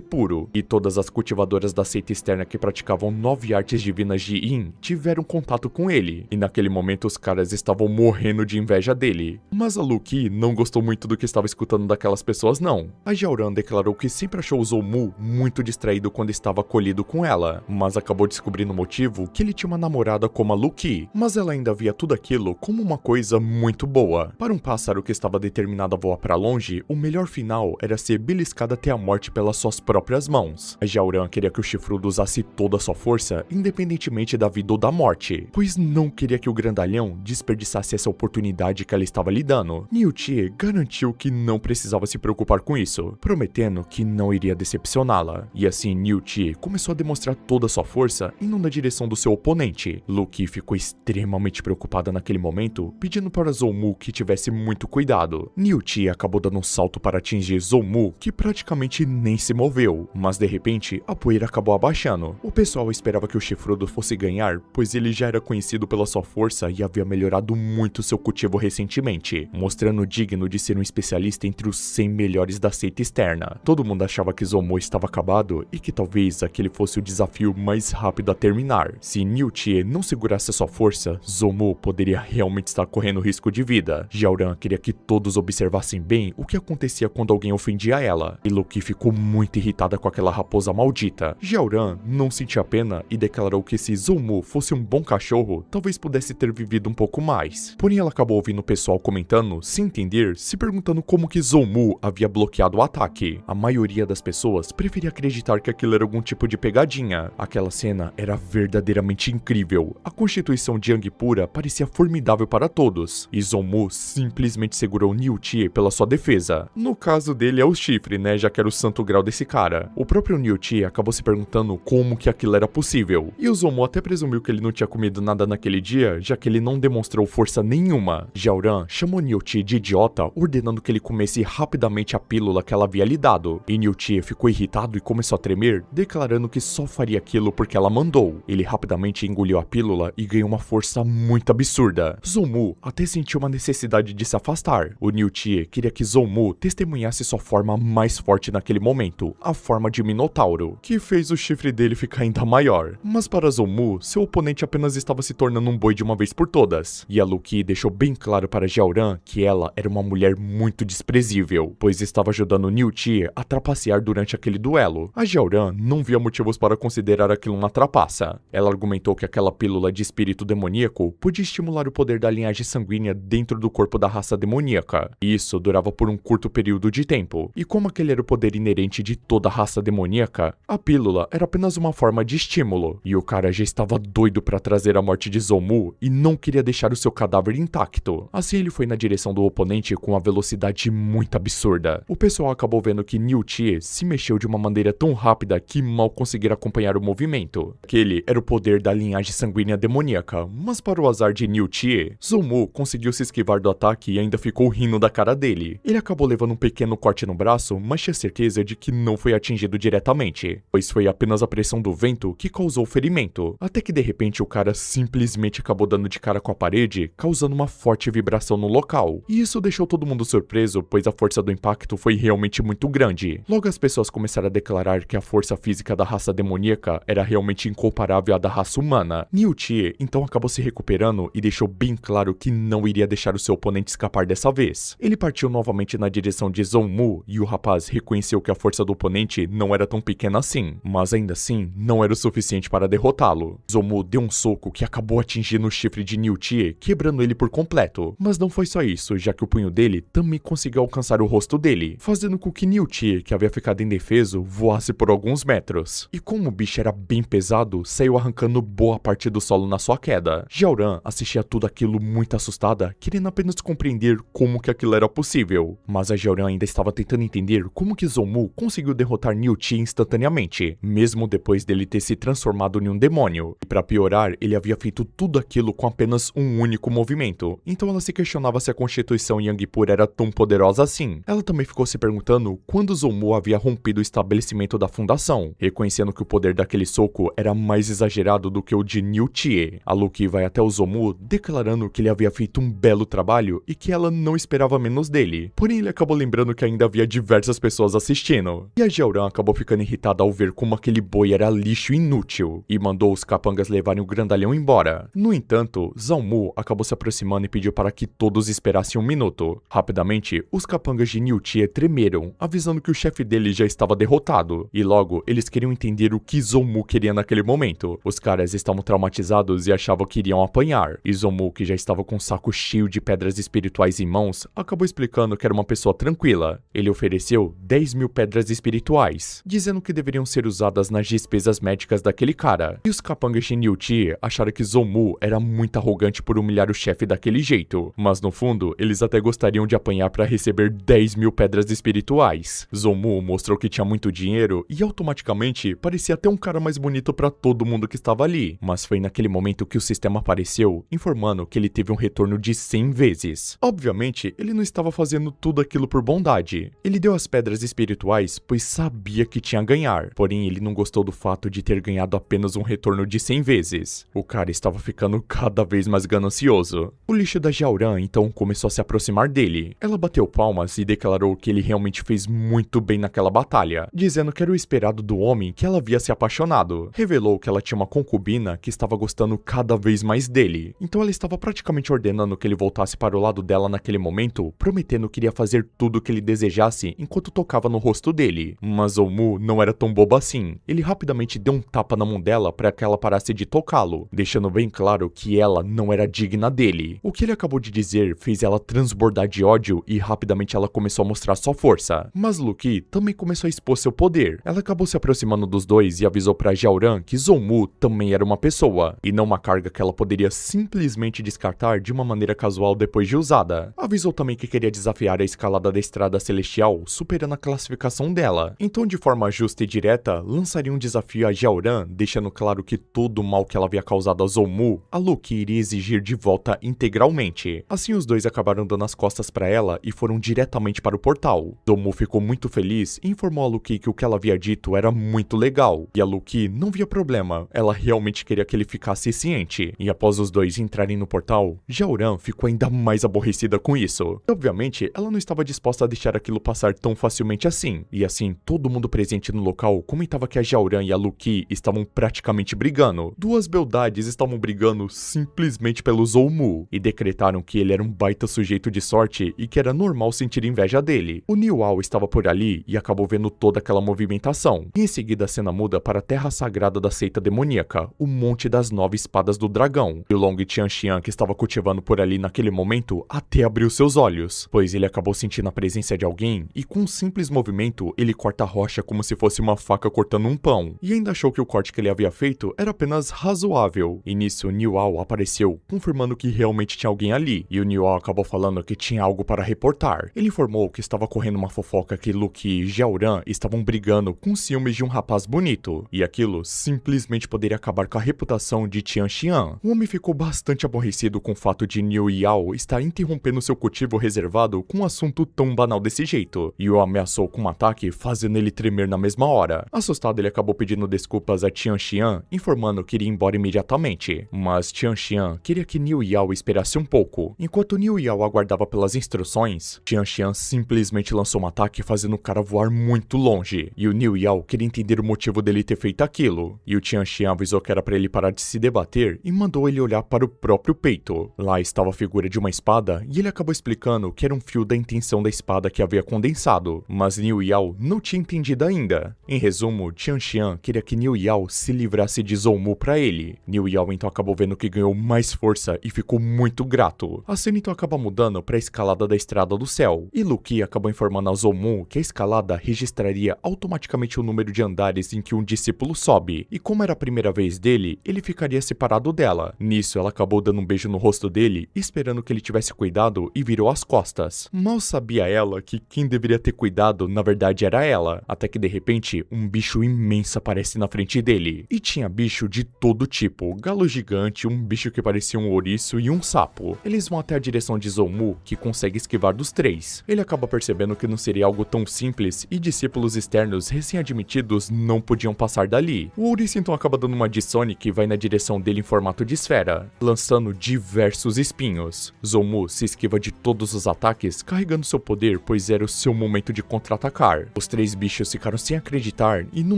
[SPEAKER 1] puro, e todas as cultivadoras da seita externa que praticavam 9 artes divinas de Yin tiveram contato com ele, e naquele momento os caras estavam morrendo de inveja dele. Mas a Lu Qi não gostou muito do que estava escutando daquelas pessoas não. A Xiaoran declarou que sempre achou o Zhou-Mu muito distraído quando estava acolhido com ela, mas acabou descobrindo o motivo que ele tinha uma namorada como a Lu Qi, mas ela ainda via tudo aquilo como uma coisa muito boa. Para um pássaro que estava determinado a voar para longe, o melhor final era ser beliscado até a morte pelas suas próprias mãos. A Xiaoran queria que o chifrudo usasse toda a sua força, independentemente da vida ou da morte, pois não queria que o grandalhão desperdiçasse essa oportunidade que ela estava lhe dando. Niu Qi garantiu que não precisava se preocupar com isso, prometendo que não iria decepcioná-la. E assim Niu Qi começou a demonstrar toda a sua força indo na direção do seu oponente. Lu Qi ficou extremamente preocupada naquele momento, pedindo para Zhou-Mu que tivesse muito cuidado. Niu Qi acabou dando um salto para atingir Zhou-Mu, que praticamente nem se moveu, mas de repente a poeira acabou abaixando. O pessoal esperava que o chifrudo fosse ganhar, pois ele já era conhecido pela sua força e havia melhorado muito seu cultivo recentemente, mostrando digno de ser um especialista entre os 100 melhores da seita externa. Todo mundo achava que Zhou-Mu estava acabado e que talvez aquele fosse o desafio mais rápido a terminar. Se Niu Qi não segurasse a sua força, Zhou-Mu poderia realmente estar correndo risco de vida. Xiaoran queria que todos observassem bem o que acontecia quando alguém ofendia ela, e Lu Qi ficou muito irritada com aquela raposa maldita. Xiaoran não sentia pena e declarou que se Zhou-Mu fosse um bom cachorro, talvez pudesse ter vivido um pouco mais. Porém, ela acabou ouvindo o pessoal comentando, sem entender, se perguntando como que Zhou-Mu havia bloqueado o ataque. A maioria das pessoas preferia acreditar que aquilo era algum tipo de pegadinha. Aquela cena era verdadeiramente incrível. A constituição de Yang pura parecia formidável para todos, e Zhou-Mu simplesmente segurou Niu Qi pela sua defesa. No caso dele é o chifre, né, já que era o santo grau desse cara. O próprio Niu Qi acabou se perguntando como que aquilo era possível, e o Zhou-Mu até presumiu que ele não tinha comido nada naquele dia, já que ele não demonstrou força nenhuma. Xiaoran chamou Niu Qi de idiota, ordenando que ele comesse rapidamente a pílula que ela havia lhe dado, e Niu Qi ficou irritado e começou a tremer, declarando que só faria aquilo porque ela mandou. Ele rapidamente engoliu a pílula e ganhou uma força muito absurda. Zhou-Mu até sentiu uma necessidade de se afastar. O Niu Qi queria que Zhou-Mu testemunhasse sua forma mais forte naquele momento, a forma de Minotauro, que fez o chifre dele ficar ainda maior. Mas para Zhou-Mu, seu oponente apenas estava se tornando um boi de uma vez por todas, e a Lu Qi deixou bem claro para Xiaoran que ela era uma mulher muito desprezível, pois estava ajudando Niu Qi a trapacear durante aquele duelo. A Xiaoran não via motivos para considerar aquilo uma trapaça. Ela argumentou que aquela pílula de espírito demoníaco podia estimular o poder da linhagem sanguínea dentro do corpo da raça demoníaca, e isso durava por um curto período de tempo. E como aquele era o poder inerente de toda a raça demoníaca, a pílula era apenas uma forma de estímulo, e o cara já estava doido para trazer a morte de Zhou-Mu e não queria deixar o seu cadáver intacto. Assim ele foi na direção do oponente com uma velocidade muito absurda. O pessoal acabou vendo que Niu Qi se mexeu de uma maneira tão rápida que mal conseguiram acompanhar o movimento. Aquele era o poder da linhagem sanguínea demoníaca, mas para o azar de Niu Qi, Zhou-Mu conseguiu se esquivar do ataque e ainda ficou rindo da cara dele. Ele acabou levando um pequeno corte no braço, mas tinha certeza de que não foi atingido diretamente, pois foi apenas a pressão do vento que causou o ferimento, até que de repente o cara simplesmente acabou dando de cara com a parede, causando uma forte vibração no local. E isso deixou todo mundo surpreso, pois a força do impacto foi realmente muito grande. Logo as pessoas começaram a declarar que a força física da raça demoníaca era realmente incomparável à da raça humana. Niu Qi então acabou se recuperando e deixou bem claro que não iria deixar o seu oponente escapar dessa vez. Ele partiu novamente na direção de Zhou-Mu e o rapaz reconheceu que a força do oponente não era tão pequena assim, mas ainda assim não era o suficiente para derrotá-lo. Zhou-Mu deu um soco que acabou atingindo o chifre de Niu Qi, quebrando ele por completo. Mas não foi só isso, já que o punho dele também conseguiu alcançar o rosto dele, fazendo com que Niu Qi, que havia ficado indefeso, voasse por alguns metros. E como o bicho era bem pesado, saiu arrancando boa parte do solo na sua queda. Xiaoran assistia tudo aquilo muito assustada, querendo apenas compreender como que aquilo era possível. Mas a Xiaoran ainda estava tentando entender como que Zhou-Mu conseguiu derrotar Niu Qi instantaneamente, mesmo depois dele ter se transformado em um demônio. E para piorar, ele havia feito tudo aquilo com apenas um único movimento. Então ela se questionava se a constituição Yang pura era tão poderosa assim. Ela também ficou se perguntando quando Zhou-Mu havia rompido o estabelecimento da fundação, reconhecendo que o poder daquele soco era mais exagerado do que Tokyo de New Chie. A Luki vai até o Zomu declarando que ele havia feito um belo trabalho e que ela não esperava menos dele. Porém, ele acabou lembrando que ainda havia diversas pessoas assistindo. E a Jaoran acabou ficando irritada ao ver como aquele boi era lixo inútil e mandou os capangas levarem o grandalhão embora. No entanto, Zalmu acabou se aproximando e pediu para que todos esperassem um minuto. Rapidamente, os capangas de New Chie tremeram, avisando que o chefe deles já estava derrotado. E logo, eles queriam entender o que Zalmu queria naquele momento. Os caras estavam traumatizados e achavam que iriam apanhar. E Zalmu, que já estava com um saco cheio de pedras espirituais em mãos, acabou explicando que era uma pessoa tranquila. Ele ofereceu 10.000 pedras espirituais, dizendo que deveriam ser usadas nas despesas médicas daquele cara. E os capangas de New Chie acharam que Zalmu era muito arrogante por humilhar o chefe daquele jeito, mas no fundo, eles até gostariam de apanhar para receber 10.000 pedras espirituais. Zalmu mostrou que tinha muito dinheiro e automaticamente parecia até um cara mais bonito para todo mundo que estava ali, mas foi naquele momento que o sistema apareceu, informando que ele teve um retorno de 100 vezes. Obviamente, ele não estava fazendo tudo aquilo por bondade. Ele deu as pedras espirituais pois sabia que tinha a ganhar, porém ele não gostou do fato de ter ganhado apenas um retorno de 100 vezes. O cara estava ficando cada vez mais ganancioso. O lixo da Jaoran então começou a se aproximar dele. Ela bateu palmas e declarou que ele realmente fez muito bem naquela batalha, dizendo que era o esperado do homem que ela havia se apaixonado. Revelou que ela tinha uma concubina que estava gostando cada vez mais dele, então ela estava praticamente ordenando que ele voltasse para o lado dela naquele momento, prometendo que iria fazer tudo o que ele desejasse enquanto tocava no rosto dele. Mas Zalmu não era tão bobo assim. Ele rapidamente deu um tapa na mão dela para que ela parasse de tocá-lo, deixando bem claro que ela não era digna dele. O que ele acabou de dizer fez ela transbordar de ódio e rapidamente ela começou a mostrar sua força. Mas Luki também começou a expor seu poder. Ela acabou se aproximando dos dois e avisou para Jaoran que Zalmu também era uma pessoa, e não uma carga que ela poderia simplesmente descartar de uma maneira casual depois de usada. Avisou também que queria desafiar a escalada da Estrada Celestial, superando a classificação dela. Então, de forma justa e direta, lançaria um desafio a Jaoran, deixando claro que todo o mal que ela havia causado a Zalmu, a Luki iria exigir de volta integralmente. Assim, os dois acabaram dando as costas para ela e foram diretamente para o portal. Zalmu ficou muito feliz e informou a Luki que o que ela havia dito era muito legal, e a Luki não via problema, ela realmente queria que ele ficasse ciente. E após os dois entrarem no portal, Jaoran ficou ainda mais aborrecida com isso. E, obviamente, ela não estava disposta a deixar aquilo passar tão facilmente assim, e assim, todo mundo presente no local comentava que a Jaoran e a Luki estavam praticamente brigando. Duas beldades estavam brigando simplesmente pelo Zalmu, e decretaram que ele era um baita sujeito de sorte e que era normal sentir inveja dele. O Niuao estava por ali e acabou vendo toda aquela movimentação. E em seguida a cena muda para a terra sagrada da seita demoníaca, o Monte das 9 Espadas do Dragão. E o Long Qianxian, que estava cultivando por ali naquele momento, até abriu seus olhos, pois ele acabou sentindo a presença de alguém e com um simples movimento ele corta a rocha como se fosse uma faca cortando um pão. E ainda achou que o corte que ele havia feito era apenas razoável. E nisso Niuao apareceu, confirmando que realmente tinha alguém ali. E o Niuao acabou falando que tinha algo para reportar. Ele informou que estava correndo uma fofoca que Luki e Jaoran estavam brigando com ciúmes de um rapaz bonito. E aquilo simplesmente poderia acabar com a reputação de Qianxian. O homem ficou bastante aborrecido com o fato de Niu Yao estar interrompendo seu cultivo reservado com um assunto tão banal desse jeito, e o ameaçou com um ataque, fazendo ele tremer na mesma hora. Assustado, ele acabou pedindo desculpas a Qianxian, informando que iria embora imediatamente. Mas Qianxian queria que Niu Yao esperasse um pouco. Enquanto Niu Yao aguardava pelas instruções, Qianxian simplesmente lançou um ataque, fazendo o cara voar muito longe. E o Niu Yao queria entender o motivo dele ter feito aquilo. E o Qianxian avisou que era para ele parar de se debater e mandou ele olhar para o próprio peito. Lá estava a figura de uma espada e ele acabou explicando que era um fio da intenção da espada que havia condensado, mas Niu Yao não tinha entendido ainda. Em resumo, Qianxian queria que Niu Yao se livrasse de Zalmu para ele. Niu Yao então acabou vendo que ganhou mais força e ficou muito grato. A cena então acaba mudando para a escalada da Estrada do Céu, e Luki acabou informando ao Zalmu que a escalada registraria automaticamente o número de andares em que um discípulo sobe, e como era a primeira vez dele, ele ficaria separado dela. Nisso, ela acabou dando um beijo no rosto dele, esperando que ele tivesse cuidado, e virou as costas. Mal sabia ela que quem deveria ter cuidado, na verdade, era ela, até que de repente, um bicho imenso aparece na frente dele. E tinha bicho de todo tipo, galo gigante, um bicho que parecia um ouriço e um sapo. Eles vão até a direção de Zalmu, que consegue esquivar dos três. Ele acaba percebendo que não seria algo tão simples, e discípulos externos recém-admitidos não podiam passar dali. O ouriço então acaba dando uma de Sonic Sonic vai na direção dele em formato de esfera, lançando diversos espinhos. Zoumu se esquiva de todos os ataques, carregando seu poder, pois era o seu momento de contra-atacar. Os três bichos ficaram sem acreditar e no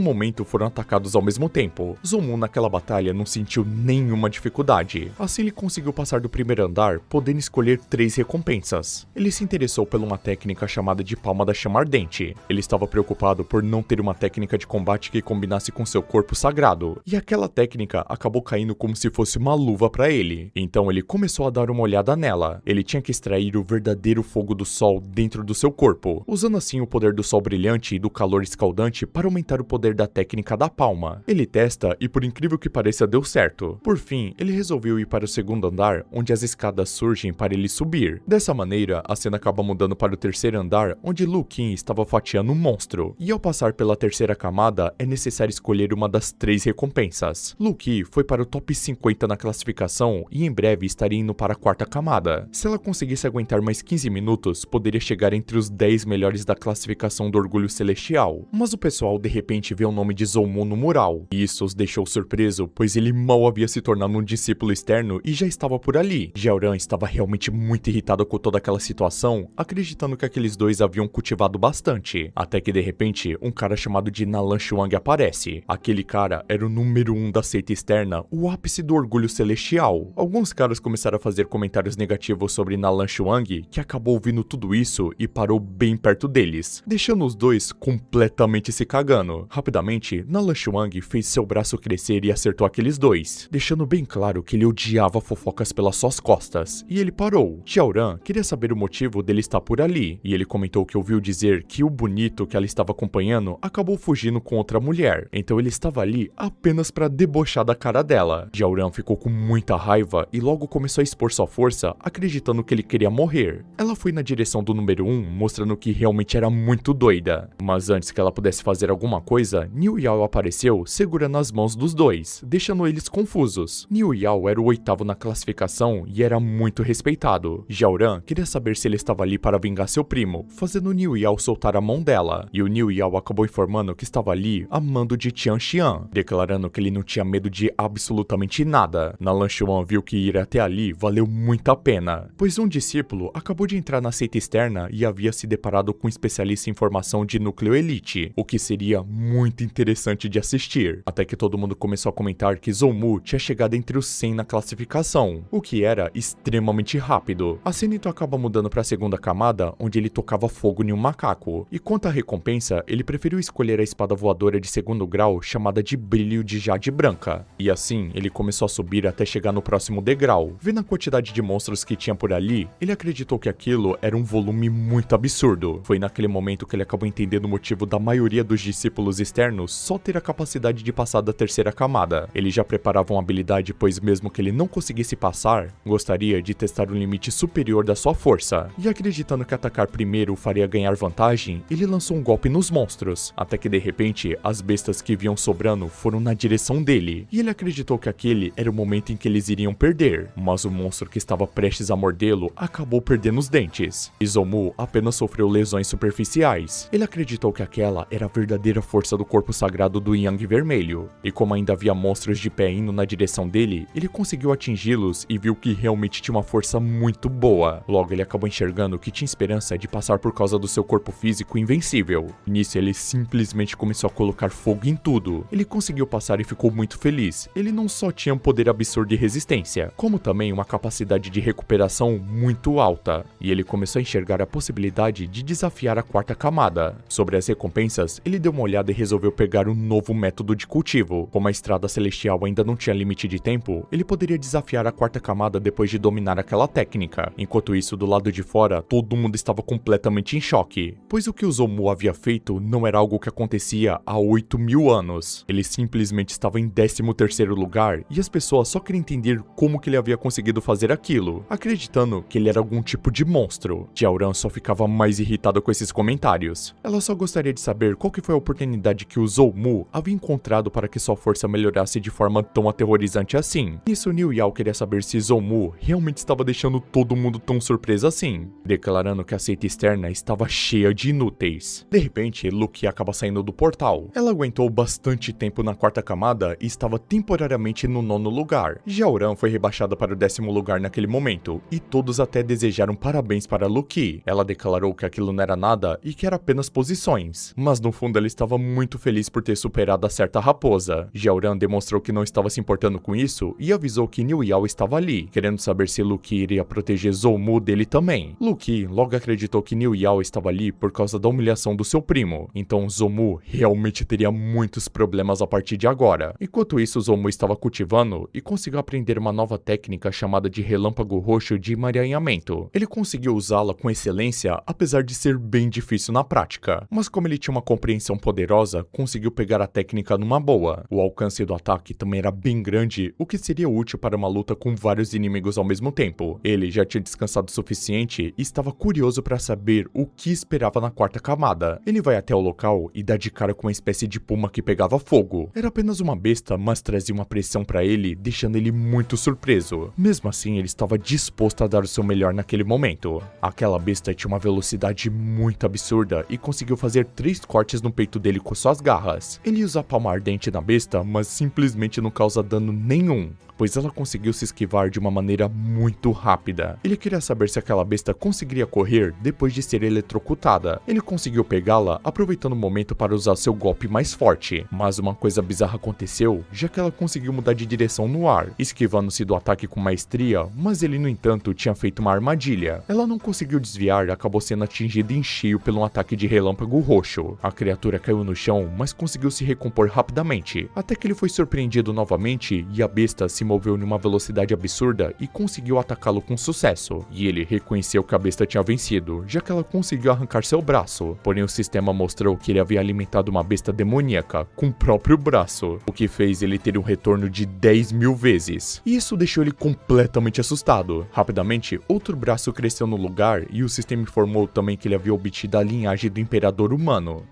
[SPEAKER 1] momento foram atacados ao mesmo tempo. Zoumu naquela batalha não sentiu nenhuma dificuldade. Assim ele conseguiu passar do primeiro andar, podendo escolher 3 recompensas. Ele se interessou por uma técnica chamada de Palma da Chama Ardente. Ele estava preocupado por não ter uma técnica de combate que combinasse com seu corpo sagrado, e aquela técnica acabou caindo como se fosse uma luva para ele. Então ele começou a dar uma olhada nela. Ele tinha que extrair o verdadeiro fogo do sol dentro do seu corpo, usando assim o poder do sol brilhante e do calor escaldante para aumentar o poder da técnica da palma. Ele testa e por incrível que pareça deu certo. Por fim, ele resolveu ir para o segundo andar, onde as escadas surgem para ele subir. Dessa maneira, a cena acaba mudando para o terceiro andar, onde Lu Qin estava fatiando um monstro. E ao passar pela terceira camada, é necessário escolher uma das 3 recompensas. Lu Qin foi para o top 50 na classificação e em breve estaria indo para a quarta camada. Se ela conseguisse aguentar mais 15 minutos, poderia chegar entre os 10 melhores da classificação do Orgulho Celestial. Mas o pessoal de repente vê o nome de Zoumu no mural, e isso os deixou surpreso, pois ele mal havia se tornado um discípulo externo e já estava por ali. Jiaoran estava realmente muito irritado com toda aquela situação, acreditando que aqueles dois haviam cultivado bastante, até que de repente um cara chamado de Nalan Xuang aparece. Aquele cara era o número 1 da seita externa, o ápice do Orgulho Celestial. Alguns caras começaram a fazer comentários negativos sobre Nalan Xuang, que acabou ouvindo tudo isso e parou bem perto deles, deixando os dois completamente se cagando. Rapidamente, Nalan Xuang fez seu braço crescer e acertou aqueles dois, deixando bem claro que ele odiava fofocas pelas suas costas, e ele parou. Jiaoran queria saber o motivo dele estar por ali, e ele comentou que ouviu dizer que o bonito que ela estava acompanhando acabou fugindo com outra mulher, então ele estava ali apenas para debochar da cara dela. Jiaoran ficou com muita raiva e logo começou a expor sua força, acreditando que ele queria morrer. Ela foi na direção do número 1, mostrando que realmente era muito doida. Mas antes que ela pudesse fazer alguma coisa, Niu Yao apareceu, segurando as mãos dos dois, deixando eles confusos. Niu Yao era o 8º na classificação e era muito respeitado. Jiaoran queria saber se ele estava ali para vingar seu primo, fazendo Niu Yao soltar a mão dela, e o Niu Yao acabou informando que estava ali a mando de Tian Xian, declarando que ele não tinha medo de absolutamente nada. Nalan Xuan viu que ir até ali valeu muito a pena, pois um discípulo acabou de entrar na seita externa e havia se deparado com um especialista em formação de núcleo elite, o que seria muito interessante de assistir, até que todo mundo começou a comentar que Zoumu tinha chegado entre os 100 na classificação, o que era extremamente rápido. A cena então acaba mudando para a segunda camada, onde ele tocava fogo em um macaco, e quanto à recompensa, ele preferiu escolher a espada voadora de 2º grau chamada de Brilho de Jade Branca, e assim ele começou a subir até chegar no próximo degrau. Vendo a quantidade de monstros que tinha por ali, ele acreditou que aquilo era um volume muito absurdo. Foi naquele momento que ele acabou entendendo o motivo da maioria dos discípulos externos só ter a capacidade de passar da terceira camada. Ele já preparava uma habilidade, pois mesmo que ele não conseguisse passar, gostaria de testar o limite superior da sua força. E acreditando que atacar primeiro o faria ganhar vantagem, ele lançou um golpe nos monstros, até que de repente as bestas que vinham sobrando foram na direção dele, e ele acreditou que aquele era o momento em que eles iriam perder, mas o monstro que estava prestes a mordê-lo acabou perdendo os dentes. E Zoumu apenas sofreu lesões superficiais. Ele acreditou que aquela era a verdadeira força do corpo sagrado do Yang Vermelho, e como ainda havia monstros de pé indo na direção dele, ele conseguiu atingi-los e viu que realmente tinha uma força muito boa. Logo ele acabou enxergando que tinha esperança de passar por causa do seu corpo físico invencível. Nisso ele simplesmente começou a colocar fogo em tudo. Ele conseguiu passar e ficou muito feliz. Ele não só tinha um poder absurdo de resistência, como também uma capacidade de recuperação muito alta, e ele começou a enxergar a possibilidade de desafiar a quarta camada. Sobre as recompensas, ele deu uma olhada e resolveu pegar um novo método de cultivo. Como a estrada celestial ainda não tinha limite de tempo, ele poderia desafiar a quarta camada depois de dominar aquela técnica. Enquanto isso, do lado de fora, todo mundo estava completamente em choque, pois o que o Zoumu havia feito não era algo que acontecia há 8.000 anos. Ele simplesmente estava em 13º lugar e as pessoas só queriam entender como que ele havia conseguido fazer aquilo, acreditando que ele era algum tipo de monstro. Jiaoran só ficava mais irritado com esses comentários. Ela só gostaria de saber qual que foi a oportunidade que o Zoumu havia encontrado para que sua força melhorasse de forma tão aterrorizante assim. Nisso, Niu Yao queria saber se Zoumu realmente estava deixando todo mundo tão surpreso assim, declarando que a seita externa estava cheia de inúteis. De repente, Lu Qin acaba saindo do portal. Ela aguentou bastante tempo na quarta camada e estava temporariamente no 9º lugar. Já Oran foi rebaixada para o 10º lugar naquele momento, e todos até desejaram parabéns para Luki. Ela declarou que aquilo não era nada e que era apenas posições, mas no fundo ela estava muito feliz por ter superado a certa raposa. Já Oran demonstrou que não estava se importando com isso e avisou que Niu Yao estava ali, querendo saber se Luki iria proteger Zoumu dele também. Luki logo acreditou que Niu Yao estava ali por causa da humilhação do seu primo, então Zoumu realmente teria muitos problemas a partir de agora. Enquanto isso, Zoumu estava cultivando e conseguiu aprender uma nova técnica chamada de relâmpago roxo de emaranhamento. Ele conseguiu usá-la com excelência, apesar de ser bem difícil na prática, mas como ele tinha uma compreensão poderosa, conseguiu pegar a técnica numa boa. O alcance do ataque também era bem grande, o que seria útil para uma luta com vários inimigos ao mesmo tempo. Ele já tinha descansado o suficiente e estava curioso para saber o que esperava na 4ª camada. Ele vai até o local e dá de cara com uma espécie de puma que pegava fogo. Era apenas uma besta, mas trazia uma pressão para ele, deixando ele muito surpreso. Mesmo assim, ele estava disposto a dar o seu melhor naquele momento. Aquela besta tinha uma velocidade muito absurda e conseguiu fazer 3 cortes no peito dele com suas garras. Ele usa a palma ardente na besta, mas simplesmente não causa dano nenhum, pois ela conseguiu se esquivar de uma maneira muito rápida. Ele queria saber se aquela besta conseguiria correr depois de ser eletrocutada. Ele conseguiu pegá-la, aproveitando o momento para usar seu golpe mais forte, mas uma coisa bizarra aconteceu, já que ela conseguiu mudar de direção no ar, esquivando-se do ataque com maestria, mas ele, no entanto, tinha feito uma armadilha. Ela não conseguiu desviar e acabou sendo atingida em cheio por um ataque de relâmpago roxo. A criatura caiu no chão, mas conseguiu se recompor rapidamente, até que ele foi surpreendido novamente e a besta se moveu numa velocidade absurda e conseguiu atacá-lo com sucesso. E ele reconheceu que a besta tinha vencido, já que ela conseguiu arrancar seu braço. Porém, o sistema mostrou que ele havia alimentado uma besta demoníaca com o próprio braço, o que fez ele ter um retorno de 10.000 vezes. E isso deixou ele completamente assustado. Rapidamente, outro braço cresceu no lugar e o sistema informou também que ele havia obtido a linhagem do Imperador Humano.